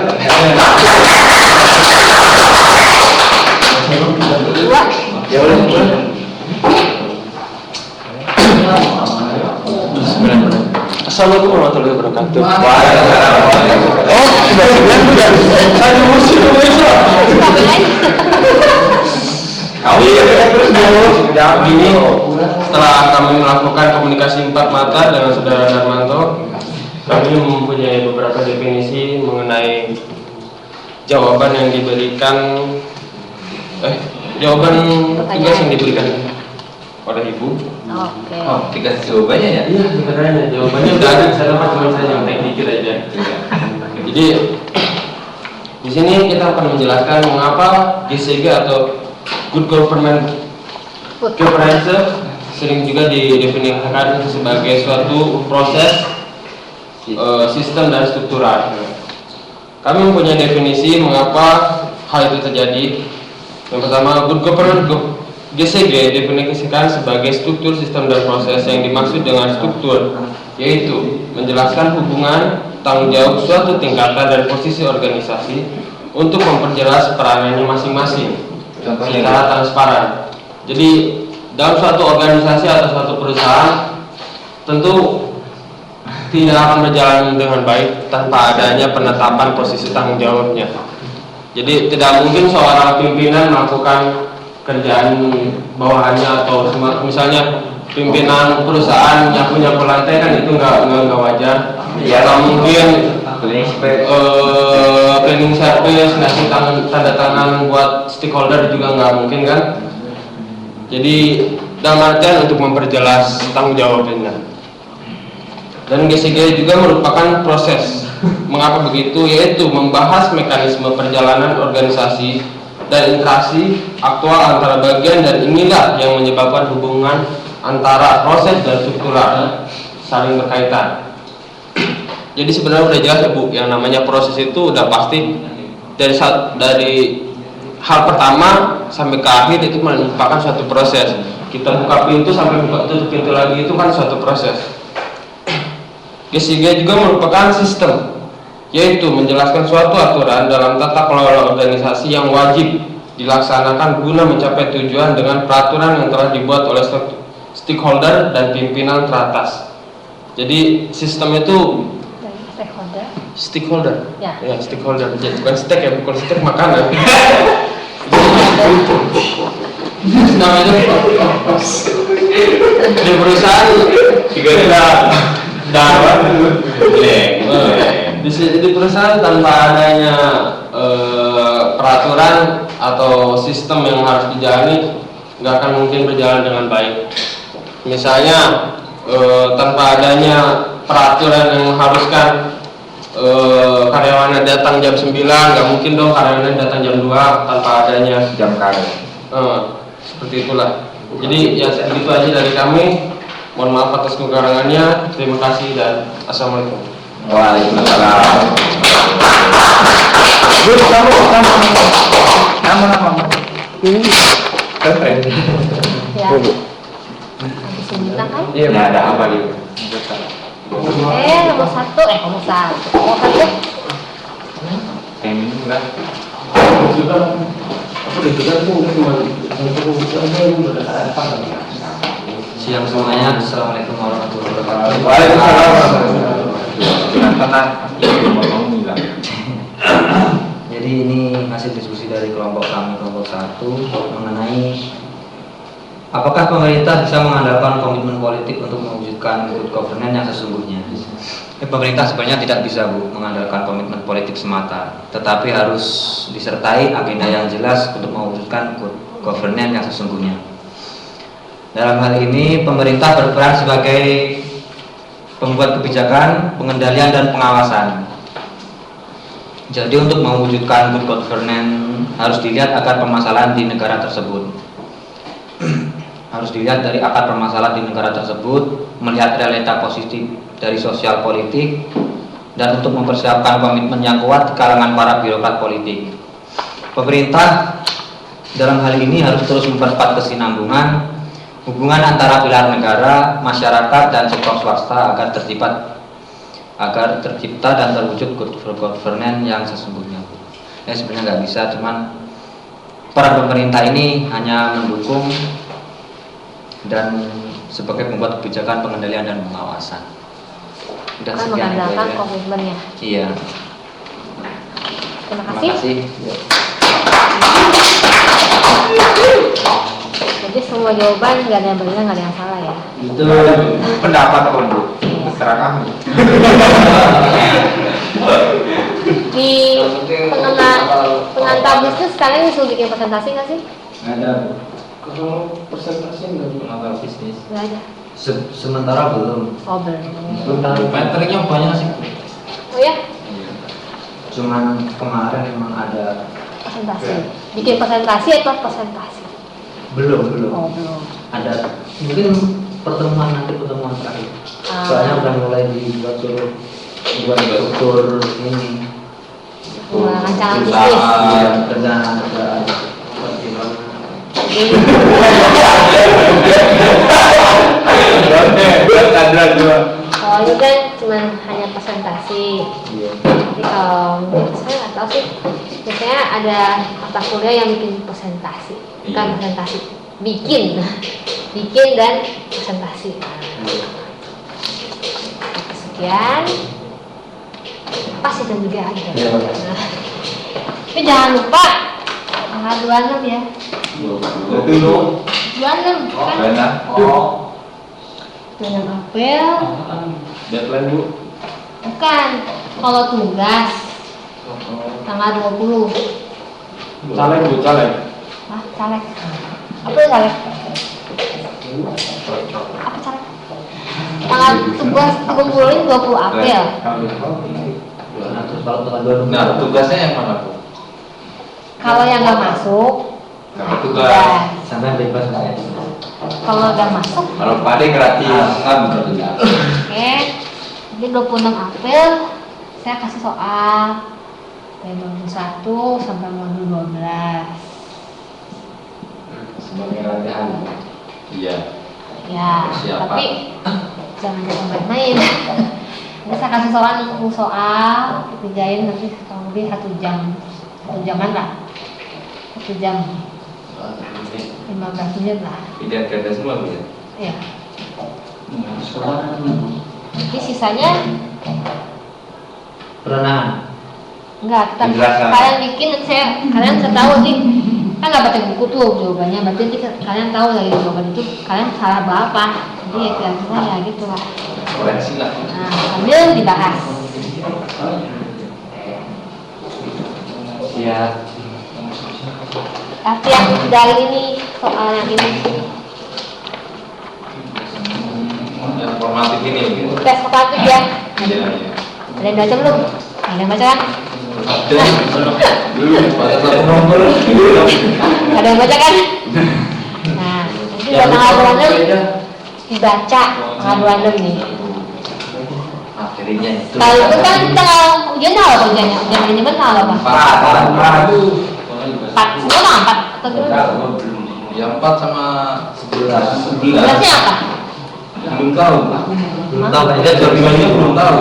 Ya udah. Assalamualaikum warahmatullahi wabarakatuh. Oh, sudah sekian bukan? Saya musik Indonesia. Ini setelah kami melakukan komunikasi empat mata dengan saudara Darmanto, kami mempunyai beberapa definisi mengenai jawaban yang diberikan, jawaban tugas yang diberikan oleh ibu. Oke. Oh, tiga jawabannya ya? Iya, sebenarnya jawabannya udah ada di sana, Pak, cuma saya nyontek dikit aja. Jadi di sini kita akan menjelaskan mengapa GCG atau Good Governance sering juga didefinisikan sebagai suatu proses, sistem dan struktural. Kami mempunyai definisi mengapa hal itu terjadi. Yang pertama, Good Governance GCG definisikan sebagai struktur, sistem, dan proses. Yang dimaksud dengan struktur yaitu menjelaskan hubungan, tanggung jawab suatu tingkatan dan posisi organisasi untuk memperjelas peranannya masing-masing secara transparan. Jadi dalam suatu organisasi atau suatu perusahaan tentu tidak akan berjalan dengan baik tanpa adanya penetapan posisi tanggung jawabnya. Jadi tidak mungkin seorang pimpinan melakukan kerjaan bawahannya, atau misalnya pimpinan perusahaan yang punya pelantai, kan itu nggak wajar. Ya, nggak mungkin planning service ngasih tanda tangan buat stakeholder juga nggak mungkin kan. Jadi dalam artian untuk memperjelas tanggung jawabnya. Dan GCG juga merupakan proses. Mengapa begitu? Yaitu membahas mekanisme perjalanan organisasi dan interaksi aktual antara bagian, dan inilah yang menyebabkan hubungan antara proses dan struktural saling berkaitan. Jadi sebenarnya udah jelas ya Bu, yang namanya proses itu udah pasti dari hal pertama sampai ke akhir itu merupakan suatu proses. Kita buka pintu sampai buka tutup pintu lagi itu kan suatu proses. GCG juga merupakan sistem, yaitu menjelaskan suatu aturan dalam tata kelola organisasi yang wajib dilaksanakan guna mencapai tujuan dengan peraturan yang telah dibuat oleh stakeholder dan pimpinan teratas. Jadi sistem itu stakeholder. Ya. Ya, stakeholder. Jadi bukan steak ya, bukan steak makanan. Namanya di perusahaan di perusahaan tanpa adanya peraturan atau sistem yang harus dijalani, nggak akan mungkin berjalan dengan baik. Misalnya tanpa adanya peraturan yang mengharuskan karyawannya datang jam 9, nggak mungkin dong karyawannya datang jam 2 tanpa adanya Jam karya. seperti itulah. Jadi ya segitu aja dari kami. Mohon maaf atas kekurangannya. Terima kasih dan assalamualaikum. Waalaikumsalam. Nama. Keren. Ya. Habis bintang kan? Iya, ada apa gitu? Nomor satu. Nomor satu. Ini enggak. Siang semuanya, Assalamualaikum warahmatullahi wabarakatuh. Tenang. Jadi ini hasil diskusi dari kelompok kami, kelompok 1, mengenai apakah pemerintah bisa mengandalkan komitmen politik untuk mewujudkan good governance yang sesungguhnya. Pemerintah sebenarnya tidak bisa Bu mengandalkan komitmen politik semata, tetapi harus disertai agenda yang jelas untuk mewujudkan good governance yang sesungguhnya. Dalam hal ini pemerintah berperan sebagai pembuat kebijakan, pengendalian dan pengawasan. Jadi untuk mewujudkan good governance harus dilihat akar permasalahan di negara tersebut. Harus dilihat dari akar permasalahan di negara tersebut, melihat realita positif dari sosial politik, dan untuk mempersiapkan komitmen yang kuat di kalangan para birokrat politik. Pemerintah dalam hal ini harus terus memperkuat kesinambungan hubungan antara pilar negara, masyarakat, dan sektor swasta agar tercipta dan terwujud good governance yang sesungguhnya. Ya sebenarnya nggak bisa, cuman peran pemerintah ini hanya mendukung dan sebagai pembuat kebijakan pengendalian dan pengawasan. Udah kan sekian itu mengandalkan aja. komitmennya. Iya. Terima Terima kasih. kasih. Jadi semua jawaban nggak ada yang benar, nggak ada yang salah ya. Itu pendapat kon Bu. Terserah kami. Di pengantar bisnis kalian disuruh bikin presentasi nggak sih? Ada. Kalau persentase nggak Pengatur bisnis. Nggak ada. Sementara belum. Oh belum. Materinya banyak sih. Oh ya, Cuman kemarin memang ada. presentasi. Bikin presentasi atau presentasi? Belum. Oh belum. Ada mungkin pertemuan terakhir. Soalnya udah mulai dibuat struktur ini. Wah, rancangan bisnis. Iya, dan ada Kalau itu kan cuma hanya presentasi. Iya. Jadi kalau saya nggak tahu sih. Biasanya ada mata kuliah yang bikin presentasi, bukan presentasi, bikin dan presentasi. Sekian. Pas itu juga ada. Iya. Nah, tapi jangan lupa tanggal 26 ya. 26 kan? Benar. 26 April. deadline Bu. Bukan, kalau tugas tanggal 20. Caleg Bu, caleg. Ah, caleg. Apa itu caleg? Apa caleg? Tanggal tugas 20 April. Nah, terus kalau tanggal 26. Nah, tugasnya yang mana Bu? Kalau yang nggak masuk, Nah, tugas. Sampai bebas saya. Kalau nggak masuk, Kalau Pade gratis kan bertugas. oke. Jadi 26 April saya kasih soal dari modul 1 sampai modul 12. Sebagai latihan. Iya. Ya, Persiapan. tapi jangan main-main. Nanti saya kasih soal dikerjain nanti kurang lebih 1 jam. 1 jaman lah. 1 jam 15 menit lah. Tidak ada semua Bu ya. Iya. Jadi sisanya Perenangan. enggak, kita Penjelasan. kalian bikin nanti kalian bisa tahu nih. Kan nggak baca buku tuh jawabannya, berarti nanti kalian tahu dari jawaban itu kalian salah berapa. Jadi ya kira-kira ya gitu lah. Koreksi lah. Nah, sambil dibahas. Siap. Tapi yang dari ini soal yang ini Yang formatif ini gitu. tes formatif ya. Iya, iya. Ada yang baca belum? Ada yang baca kan? Belum pada satu nomor. Ada yang baca kan? Nah, nanti tanggal 26 dibaca tanggal 26 nih. Materinya itu. Kalau itu kan tanggal ujian apa ujiannya? Ujian manajemen tanggal apa? 4, semua mah 4 atau gimana? Yang 4 sama 11. 11-nya apa? Belum tahu. Belum tahu Dia jawabannya belum tahu.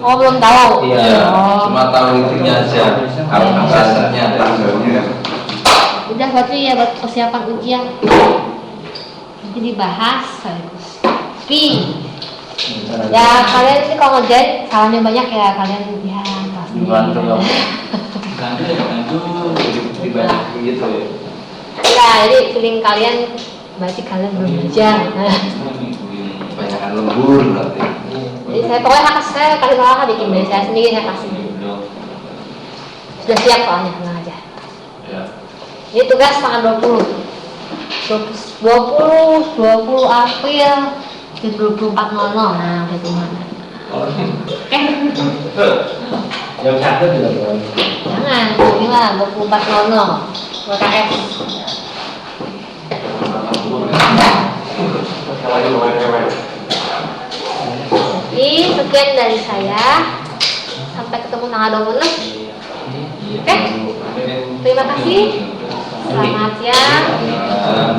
Oh belum tahu. Iya. Oh. Cuma tahu intinya aja. Alasannya ada. Udah berarti ya buat persiapan ujian. Nanti dibahas sekaligus. Tapi ya kalian sih kalau ngerjain salahnya banyak ya kalian ya pasti. Dibantu kamu. Itu dibantu gitu ya. Ya jadi feeling kalian berarti kalian belum belajar. Kebanyakan lembur berarti. Jadi saya kasih soal bikin dari saya sendiri saya kasih. Sudah siap soalnya tenang aja. Ya. Ini tugas tanggal 20 April jam 24.00. Nah, udah gimana? Oke. Yang satu juga boleh. Jangan, bilang 24.00 WKS. Jadi sekian dari saya. Sampai ketemu tanggal 26. Oke. Terima kasih. Selamat siang. Ya.